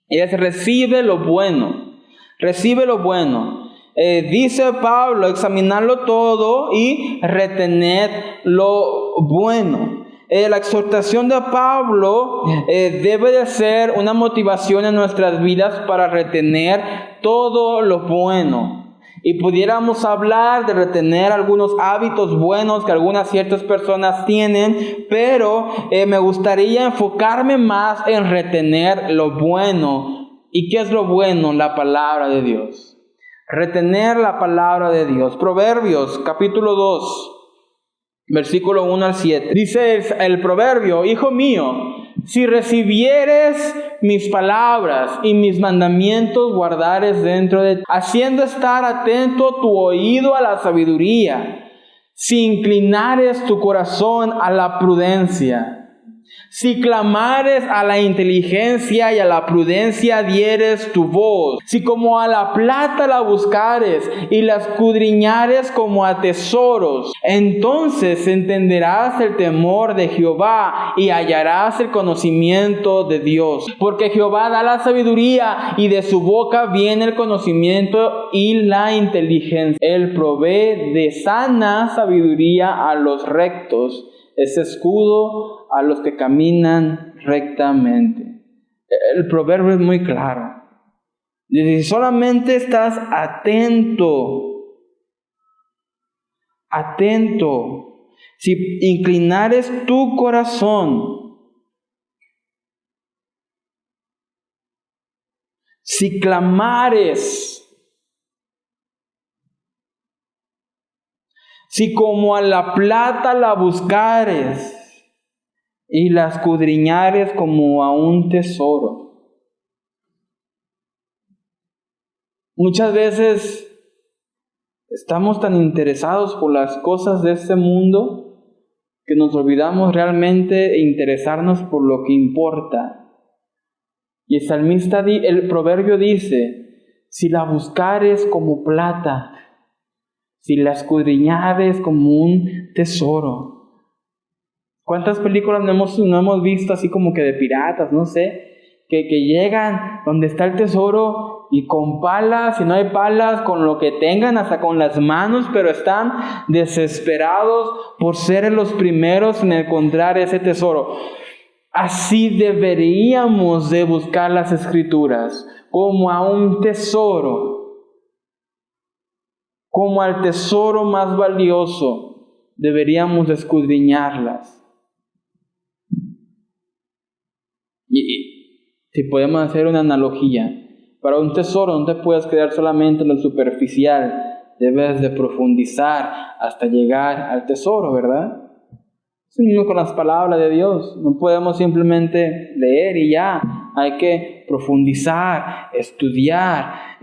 es recibe lo bueno. Recibe lo bueno. Dice Pablo, examinarlo todo y retener lo bueno. La exhortación de Pablo debe de ser una motivación en nuestras vidas para retener todo lo bueno. Y pudiéramos hablar de retener algunos hábitos buenos que algunas ciertas personas tienen, pero me gustaría enfocarme más en retener lo bueno. ¿Y qué es lo bueno? La palabra de Dios. Retener la palabra de Dios. Proverbios capítulo 2. Versículo 1 al 7. Dice el proverbio: Hijo mío, si recibieres mis palabras y mis mandamientos guardares dentro de ti, haciendo estar atento tu oído a la sabiduría, si inclinares tu corazón a la prudencia, si clamares a la inteligencia y a la prudencia dieres tu voz, si como a la plata la buscares y la escudriñares como a tesoros, entonces entenderás el temor de Jehová y hallarás el conocimiento de Dios. Porque Jehová da la sabiduría y de su boca viene el conocimiento y la inteligencia. Él provee de sana sabiduría a los rectos, es escudo a los que caminan rectamente. El proverbio es muy claro. Dice, si solamente estás atento, si inclinares tu corazón, si clamares, si como a la plata la buscares y la escudriñares como a un tesoro. Muchas veces estamos tan interesados por las cosas de este mundo que nos olvidamos realmente de interesarnos por lo que importa. Y el salmista, el proverbio dice, si la buscares como plata, si la escudriñares como un tesoro. ¿Cuántas películas no hemos visto así como que de piratas, no sé? Que llegan donde está el tesoro y con palas, si no hay palas, con lo que tengan, hasta con las manos, pero están desesperados por ser los primeros en encontrar ese tesoro. Así deberíamos de buscar las Escrituras como a un tesoro, como al tesoro más valioso. Deberíamos escudriñarlas. Y si podemos hacer una analogía, para un tesoro no te puedes quedar solamente en lo superficial, debes de profundizar hasta llegar al tesoro, ¿verdad? Es lo mismo con las palabras de Dios. No podemos simplemente leer y ya. Hay que profundizar, estudiar,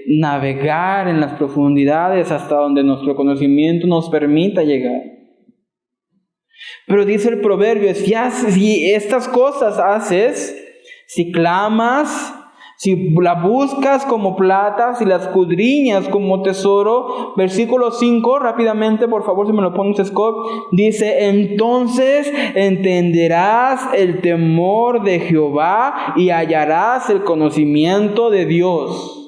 navegar en las profundidades hasta donde nuestro conocimiento nos permita llegar. Pero dice el proverbio, si estas cosas haces, si clamas, si la buscas como plata, si la escudriñas como tesoro, versículo 5, rápidamente, por favor, si me lo pones, Scott, dice, entonces entenderás el temor de Jehová y hallarás el conocimiento de Dios.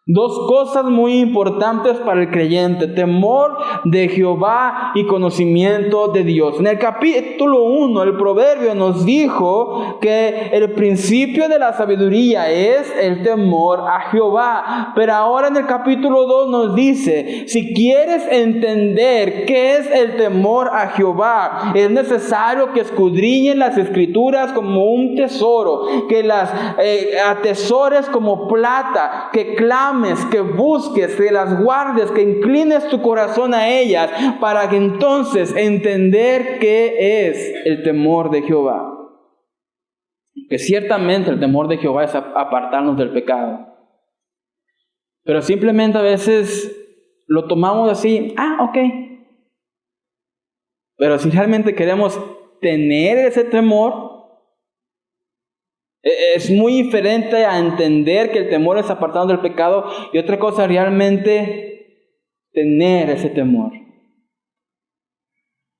Dos cosas muy importantes para el creyente: temor de Jehová y conocimiento de Dios. En el capítulo 1, el proverbio nos dijo que el principio de la sabiduría es el temor a Jehová. Pero ahora en el capítulo 2 nos dice, si quieres entender qué es el temor a Jehová, es necesario que escudriñes las Escrituras como un tesoro, que las atesores como plata, que clames, que busques, que las guardes, que inclines tu corazón a ellas, para que entonces entender qué es el temor de Jehová. Que ciertamente el temor de Jehová es apartarnos del pecado. Pero simplemente a veces lo tomamos así, ok. Pero si realmente queremos tener ese temor, es muy diferente a entender que el temor es apartarnos del pecado, y otra cosa realmente tener ese temor.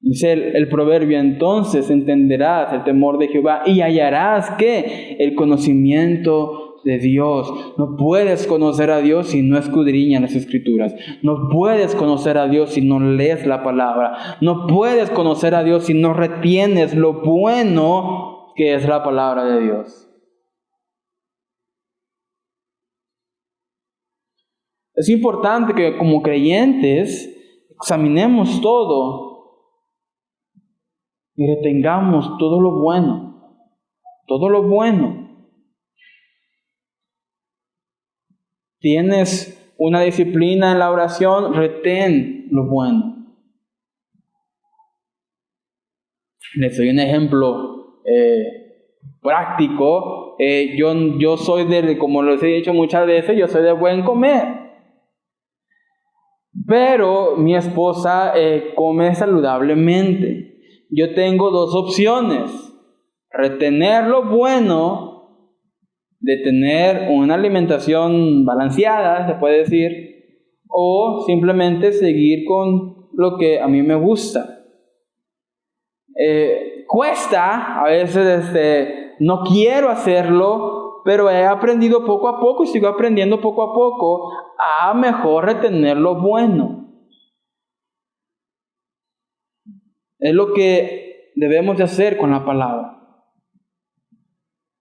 Dice el proverbio, entonces entenderás el temor de Jehová y hallarás ¿qué? El conocimiento de Dios. No puedes conocer a Dios si no escudriñas las Escrituras. No puedes conocer a Dios si no lees la palabra. No puedes conocer a Dios si no retienes lo bueno que es la palabra de Dios. Es importante que como creyentes examinemos todo y retengamos todo lo bueno. Todo lo bueno. Tienes una disciplina en la oración, retén lo bueno. Les doy un ejemplo práctico. Yo soy como les he dicho muchas veces, yo soy de buen comer. Pero mi esposa come saludablemente. Yo tengo dos opciones: retener lo bueno, de tener una alimentación balanceada, se puede decir, o simplemente seguir con lo que a mí me gusta. Cuesta, a veces no quiero hacerlo, pero he aprendido poco a poco y sigo aprendiendo poco a poco a mejor retener lo bueno. Es lo que debemos de hacer con la palabra.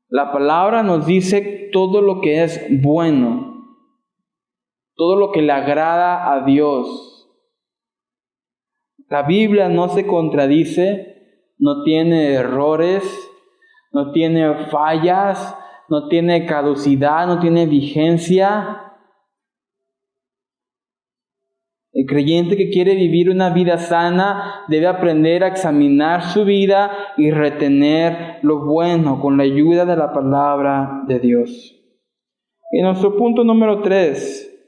La palabra nos dice todo lo que es bueno, todo lo que le agrada a Dios. La Biblia no se contradice, no tiene errores, no tiene fallas, no tiene caducidad, no tiene vigencia. El creyente que quiere vivir una vida sana debe aprender a examinar su vida y retener lo bueno con la ayuda de la palabra de Dios. Y nuestro punto número 3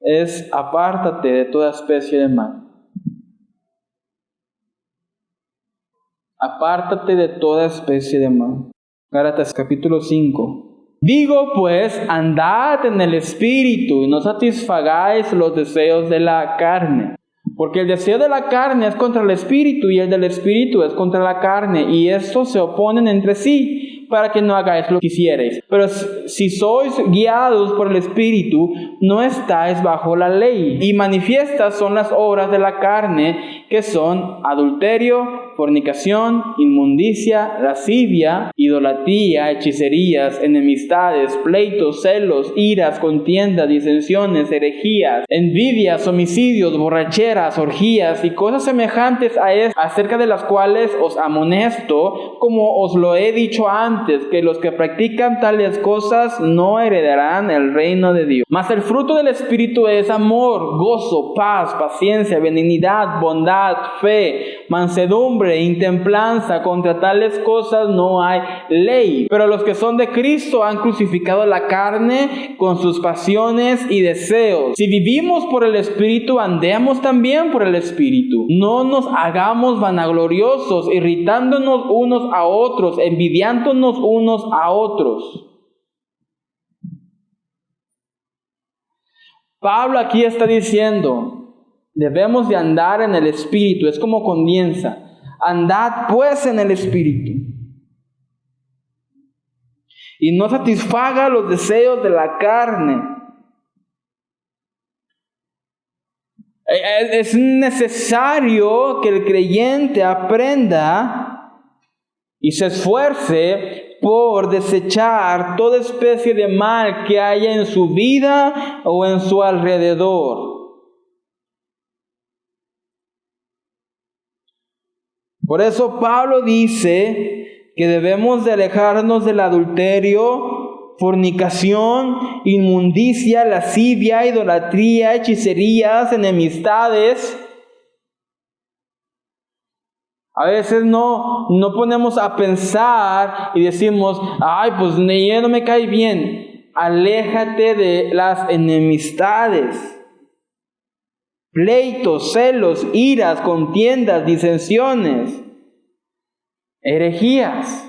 es: apártate de toda especie de mal. Apártate de toda especie de mal. Gálatas capítulo 5. Digo pues, andad en el Espíritu y no satisfagáis los deseos de la carne. Porque el deseo de la carne es contra el Espíritu y el del Espíritu es contra la carne. Y estos se oponen entre sí para que no hagáis lo que quisierais. Pero si sois guiados por el Espíritu, no estáis bajo la ley. Y manifiestas son las obras de la carne, que son adulterio, fornicación, inmundicia, lascivia, idolatría, hechicerías, enemistades, pleitos, celos, iras, contiendas, disensiones, herejías, envidias, homicidios, borracheras, orgías y cosas semejantes a esto, acerca de las cuales os amonesto, como os lo he dicho antes, que los que practican tales cosas no heredarán el reino de Dios. Mas el fruto del Espíritu es amor, gozo, paz, paciencia, benignidad, bondad, fe, mansedumbre, intemplanza. Contra tales cosas no hay ley. Pero los que son de Cristo han crucificado la carne con sus pasiones y deseos. Si vivimos por el Espíritu, andemos también por el Espíritu. No nos hagamos vanagloriosos, irritándonos unos a otros, envidiándonos unos a otros. Pablo aquí está diciendo, debemos de andar en el Espíritu. Es como comienza: andad pues en el Espíritu, y no satisfaga los deseos de la carne. Es necesario que el creyente aprenda y se esfuerce por desechar toda especie de mal que haya en su vida o en su alrededor. Por eso Pablo dice que debemos de alejarnos del adulterio, fornicación, inmundicia, lascivia, idolatría, hechicerías, enemistades. A veces no ponemos a pensar y decimos, ay, pues no me cae bien. Aléjate de las enemistades, pleitos, celos, iras, contiendas, disensiones, herejías.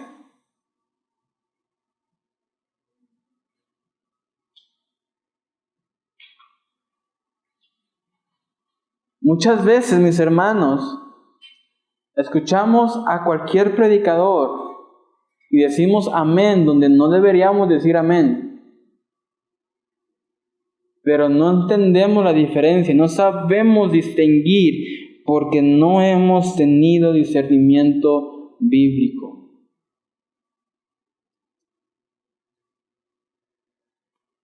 Muchas veces, mis hermanos, escuchamos a cualquier predicador y decimos amén donde no deberíamos decir amén. Pero no entendemos la diferencia, no sabemos distinguir porque no hemos tenido discernimiento bíblico.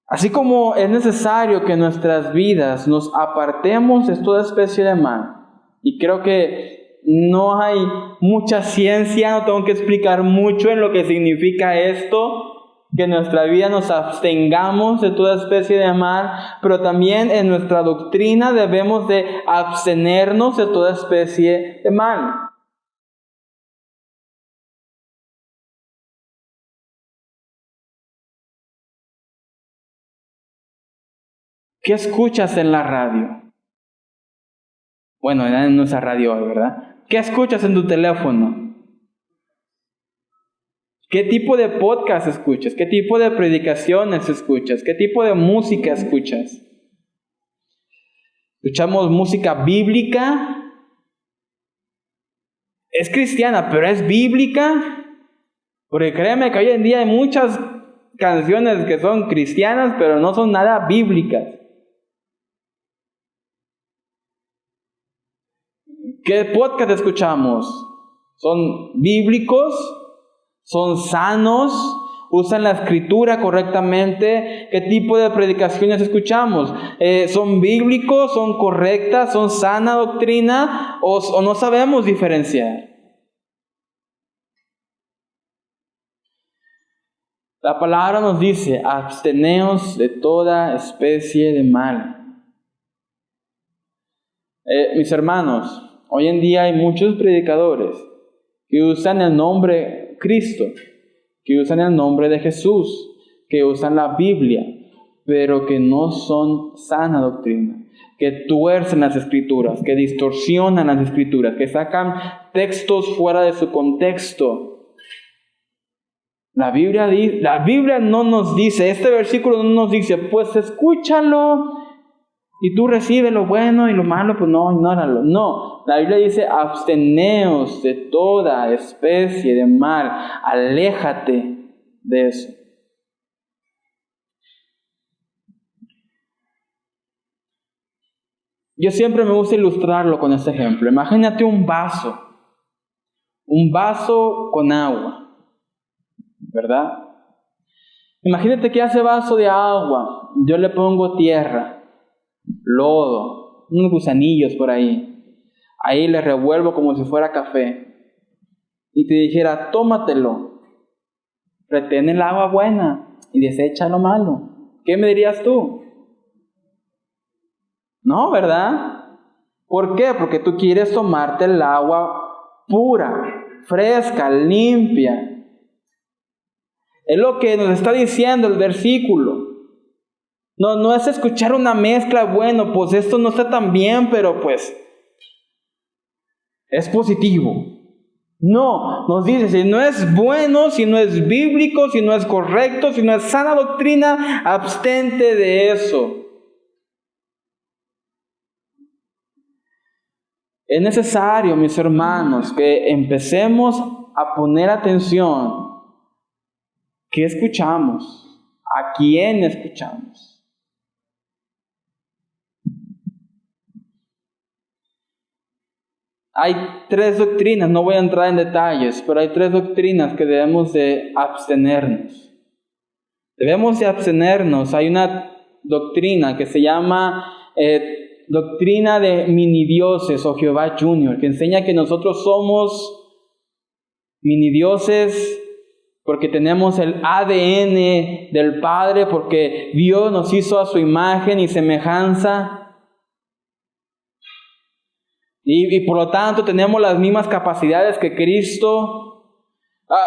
Así como es necesario que en nuestras vidas nos apartemos de toda especie de mal, y creo que no hay mucha ciencia, no tengo que explicar mucho en lo que significa esto, que en nuestra vida nos abstengamos de toda especie de mal, pero también en nuestra doctrina debemos de abstenernos de toda especie de mal. ¿Qué escuchas en la radio? Bueno, en nuestra radio hoy, ¿verdad? ¿Qué escuchas en tu teléfono? ¿Qué tipo de podcast escuchas? ¿Qué tipo de predicaciones escuchas? ¿Qué tipo de música escuchas? ¿Escuchamos música bíblica? Es cristiana, pero es bíblica. Porque créeme que hoy en día hay muchas canciones que son cristianas, pero no son nada bíblicas. ¿Qué podcast escuchamos? ¿Son bíblicos? ¿Son sanos? ¿Usan la escritura correctamente? ¿Qué tipo de predicaciones escuchamos? ¿Son bíblicos? ¿Son correctas? ¿Son sana doctrina? ¿O no sabemos diferenciar? La palabra nos dice, absteneos de toda especie de mal. Mis hermanos, hoy en día hay muchos predicadores que usan el nombre Cristo, que usan el nombre de Jesús, que usan la Biblia, pero que no son sana doctrina, que tuercen las escrituras, que distorsionan las escrituras, que sacan textos fuera de su contexto. La Biblia no nos dice, este versículo no nos dice, pues escúchalo y tú recibes lo bueno y lo malo, pues no, ignóralo. No, la Biblia dice, absteneos de toda especie de mal, aléjate de eso. Yo siempre me gusta ilustrarlo con este ejemplo. Imagínate un vaso un vaso con agua, ¿verdad? Imagínate que a ese vaso de agua yo le pongo tierra, lodo, unos gusanillos por ahí. Ahí le revuelvo como si fuera café. Y te dijera, tómatelo, retén el agua buena y desecha lo malo. ¿Qué me dirías tú? No, ¿verdad? ¿Por qué? Porque tú quieres tomarte el agua pura, fresca, limpia. Es lo que nos está diciendo el versículo. No es escuchar una mezcla, bueno, pues esto no está tan bien, pero pues es positivo. No, nos dice, si no es bueno, si no es bíblico, si no es correcto, si no es sana doctrina, abstente de eso. Es necesario, mis hermanos, que empecemos a poner atención. ¿Qué escuchamos? ¿A quién escuchamos? Hay 3 doctrinas, no voy a entrar en detalles, pero hay 3 doctrinas que debemos de abstenernos. Debemos de abstenernos. Hay una doctrina que se llama doctrina de minidioses o Jehová Junior, que enseña que nosotros somos minidioses porque tenemos el ADN del Padre, porque Dios nos hizo a su imagen y semejanza. Y por lo tanto tenemos las mismas capacidades que Cristo.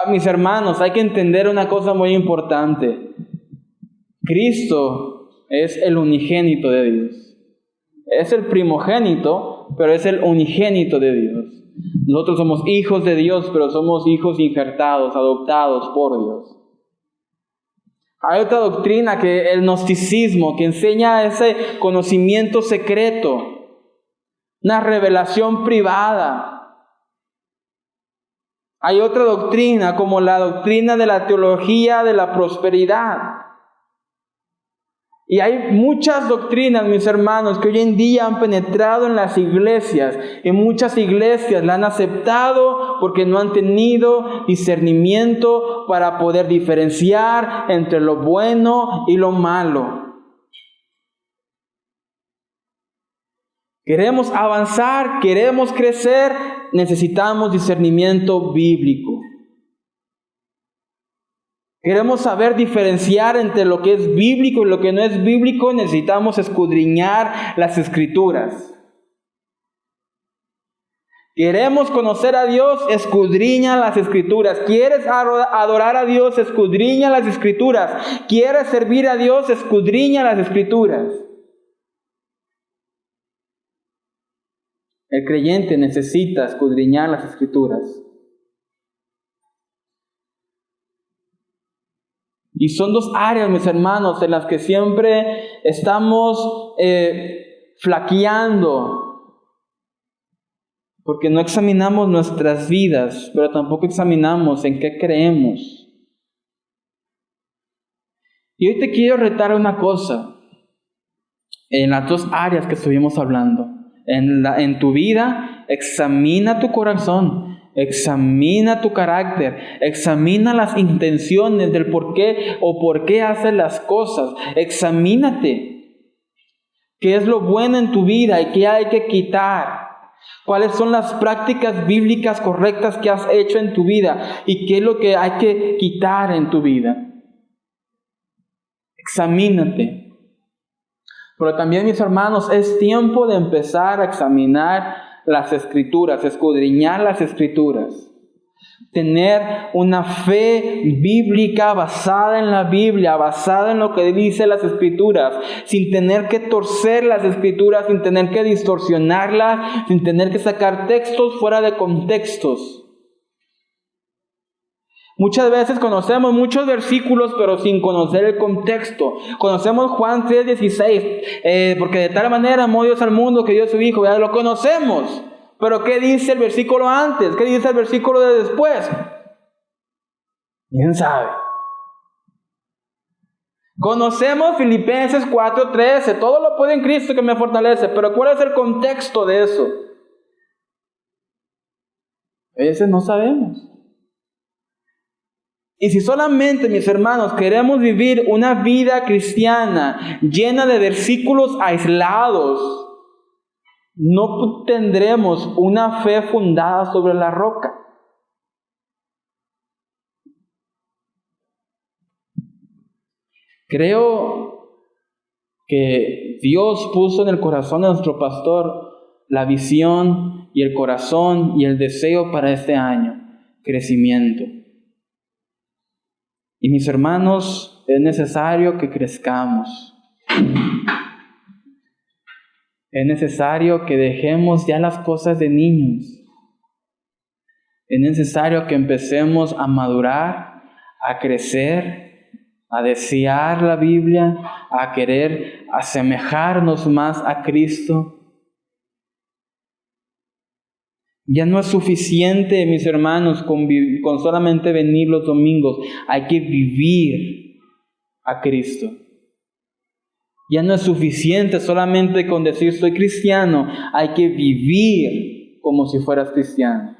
Mis hermanos, hay que entender una cosa muy importante. Cristo es el unigénito de Dios. Es el primogénito, pero es el unigénito de Dios. Nosotros somos hijos de Dios, pero somos hijos injertados, adoptados por Dios. Hay otra doctrina, que el gnosticismo, que enseña ese conocimiento secreto, una revelación privada. Hay otra doctrina, como la doctrina de la teología de la prosperidad. Y hay muchas doctrinas, mis hermanos, que hoy en día han penetrado en las iglesias. Y muchas iglesias la han aceptado porque no han tenido discernimiento para poder diferenciar entre lo bueno y lo malo. Queremos avanzar, queremos crecer, necesitamos discernimiento bíblico. Queremos saber diferenciar entre lo que es bíblico y lo que no es bíblico, necesitamos escudriñar las Escrituras. Queremos conocer a Dios, escudriña las Escrituras. ¿Quieres adorar a Dios? Escudriña las Escrituras. ¿Quieres servir a Dios? Escudriña las Escrituras. El creyente necesita escudriñar las Escrituras. Y son 2 áreas, mis hermanos, en las que siempre estamos flaqueando. Porque no examinamos nuestras vidas, pero tampoco examinamos en qué creemos. Y hoy te quiero retar una cosa. En las 2 áreas que estuvimos hablando. En tu vida, examina tu corazón. Examina tu carácter, examina las intenciones del por qué o por qué haces las cosas. Examínate. ¿Qué es lo bueno en tu vida y qué hay que quitar? ¿Cuáles son las prácticas bíblicas correctas que has hecho en tu vida? ¿Y qué es lo que hay que quitar en tu vida? Examínate. Pero también, mis hermanos, es tiempo de empezar a examinar las Escrituras, escudriñar las Escrituras. Tener una fe bíblica basada en la Biblia, basada en lo que dice las Escrituras, sin tener que torcer las Escrituras, sin tener que distorsionarlas, sin tener que sacar textos fuera de contextos. Muchas veces conocemos muchos versículos, pero sin conocer el contexto. Conocemos Juan 3:16, porque de tal manera amó Dios al mundo que dio a su Hijo. Ya lo conocemos. Pero ¿qué dice el versículo antes? ¿Qué dice el versículo de después? ¿Quién sabe? Conocemos Filipenses 4:13. Todo lo puedo en Cristo que me fortalece. Pero ¿cuál es el contexto de eso? A veces no sabemos. Y si solamente, mis hermanos, queremos vivir una vida cristiana llena de versículos aislados, no tendremos una fe fundada sobre la roca. Creo que Dios puso en el corazón de nuestro pastor la visión y el corazón y el deseo para este año: crecimiento. Y mis hermanos, es necesario que crezcamos. Es necesario que dejemos ya las cosas de niños. Es necesario que empecemos a madurar, a crecer, a desear la Biblia, a querer asemejarnos más a Cristo. Ya no es suficiente, mis hermanos, con solamente venir los domingos. Hay que vivir a Cristo. Ya no es suficiente solamente con decir soy cristiano. Hay que vivir como si fueras cristiano.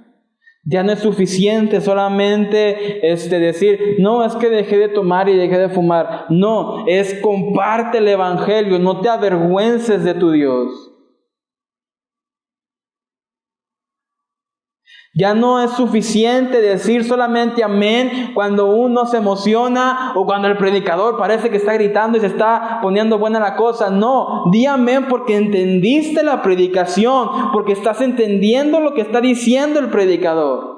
Ya no es suficiente solamente decir, no, es que dejé de tomar y dejé de fumar. No, es comparte el Evangelio. No te avergüences de tu Dios. Ya no es suficiente decir solamente amén cuando uno se emociona o cuando el predicador parece que está gritando y se está poniendo buena la cosa. No, di amén porque entendiste la predicación, porque estás entendiendo lo que está diciendo el predicador.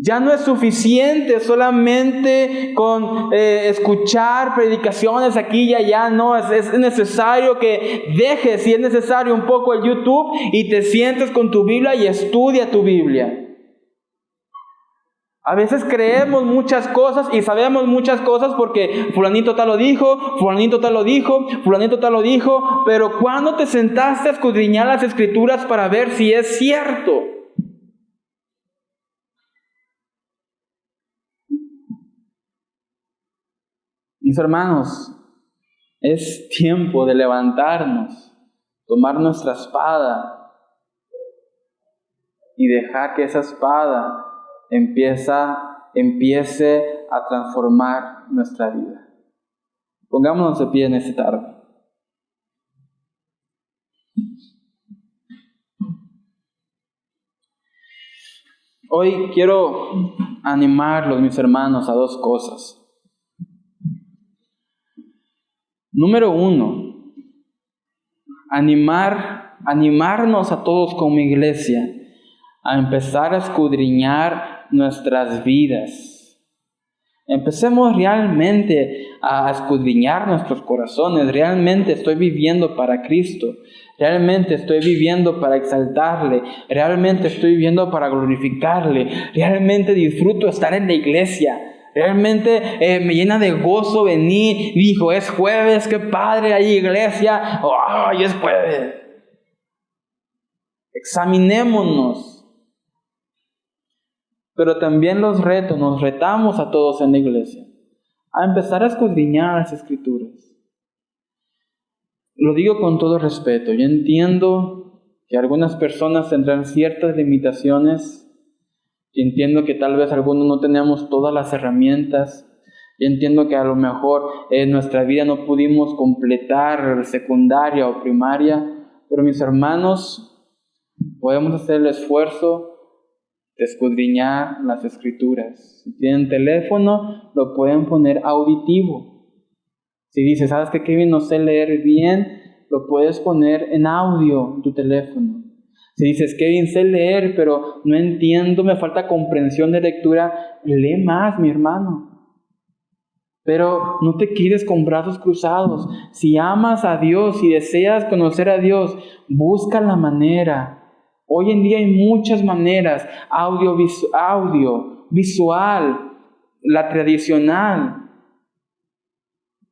Ya no es suficiente solamente con escuchar predicaciones aquí y allá. No, es necesario que dejes, si es necesario, un poco el YouTube y te sientes con tu Biblia y estudia tu Biblia. A veces creemos muchas cosas y sabemos muchas cosas porque fulanito tal lo dijo, fulanito tal lo dijo, fulanito tal lo dijo, pero ¿cuándo te sentaste a escudriñar las Escrituras para ver si es cierto? Mis hermanos, es tiempo de levantarnos, tomar nuestra espada y dejar que esa espada empiece a transformar nuestra vida. Pongámonos de pie en esta tarde. Hoy quiero animarlos, mis hermanos, a dos cosas. Número 1, animarnos a todos como iglesia a empezar a escudriñar nuestras vidas. Empecemos realmente a escudriñar nuestros corazones. Realmente estoy viviendo para Cristo. Realmente estoy viviendo para exaltarle. Realmente estoy viviendo para glorificarle. Realmente disfruto estar en la iglesia. Realmente me llena de gozo venir. Dijo, es jueves, qué padre, hay iglesia. ¡Ay, es jueves! Examinémonos. Pero también nos retamos a todos en la iglesia a empezar a escudriñar las Escrituras. Lo digo con todo respeto. Yo entiendo que algunas personas tendrán ciertas limitaciones. Y entiendo que tal vez algunos no tenemos todas las herramientas. Y entiendo que a lo mejor en nuestra vida no pudimos completar secundaria o primaria. Pero mis hermanos, podemos hacer el esfuerzo de escudriñar las Escrituras. Si tienen teléfono, lo pueden poner auditivo. Si dices, ¿sabes qué, Kevin? No sé leer bien, lo puedes poner en audio en tu teléfono. Si dices, Kevin, sé leer, pero no entiendo, me falta comprensión de lectura, lee más, mi hermano. Pero no te quedes con brazos cruzados. Si amas a Dios y deseas conocer a Dios, busca la manera. Hoy en día hay muchas maneras, audio, visual, la tradicional.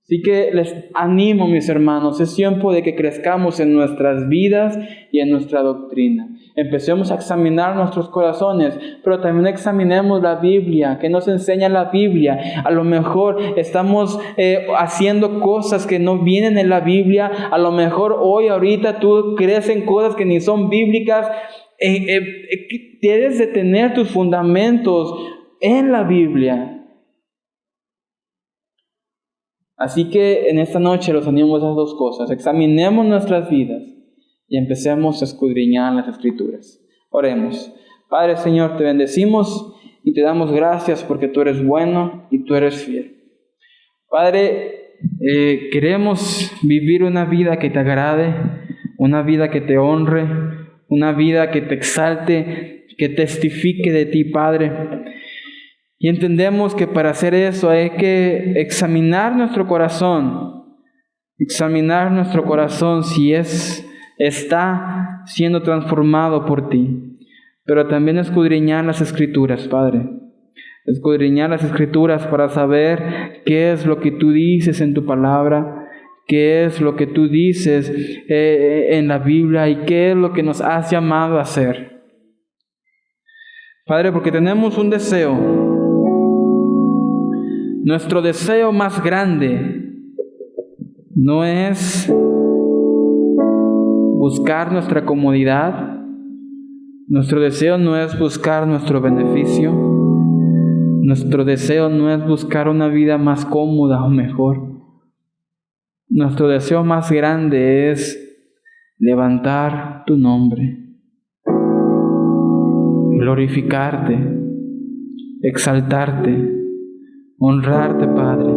Así que les animo, mis hermanos, es tiempo de que crezcamos en nuestras vidas y en nuestra doctrina. Empecemos a examinar nuestros corazones, pero también examinemos la Biblia. ¿Qué nos enseña la Biblia? A lo mejor estamos haciendo cosas que no vienen en la Biblia. A lo mejor ahorita tú crees en cosas que ni son bíblicas. Debes de tener tus fundamentos en la Biblia. Así que en esta noche los animo a esas dos cosas. Examinemos nuestras vidas y empecemos a escudriñar las Escrituras. Oremos. Padre, Señor, te bendecimos y te damos gracias porque tú eres bueno y tú eres fiel. Padre, queremos vivir una vida que te agrade, una vida que te honre, una vida que te exalte, que testifique de ti, Padre. Y entendemos que para hacer eso hay que examinar nuestro corazón si está siendo transformado por ti. Pero también escudriñar las Escrituras, Padre. Escudriñar las Escrituras para saber qué es lo que tú dices en tu palabra, qué es lo que tú dices en la Biblia y qué es lo que nos has llamado a hacer. Padre, porque tenemos un deseo. Nuestro deseo más grande no es buscar nuestra comodidad. Nuestro deseo no es buscar nuestro beneficio. Nuestro deseo no es buscar una vida más cómoda o mejor. Nuestro deseo más grande es levantar tu nombre, glorificarte, exaltarte, honrarte, Padre.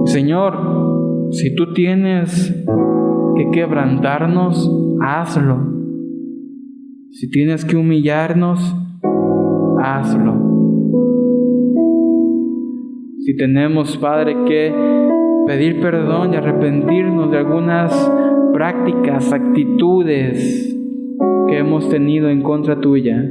Señor, si tú tienes que quebrantarnos, hazlo. Si tienes que humillarnos, hazlo. Si tenemos, Padre, que pedir perdón y arrepentirnos de algunas prácticas, actitudes que hemos tenido en contra tuya,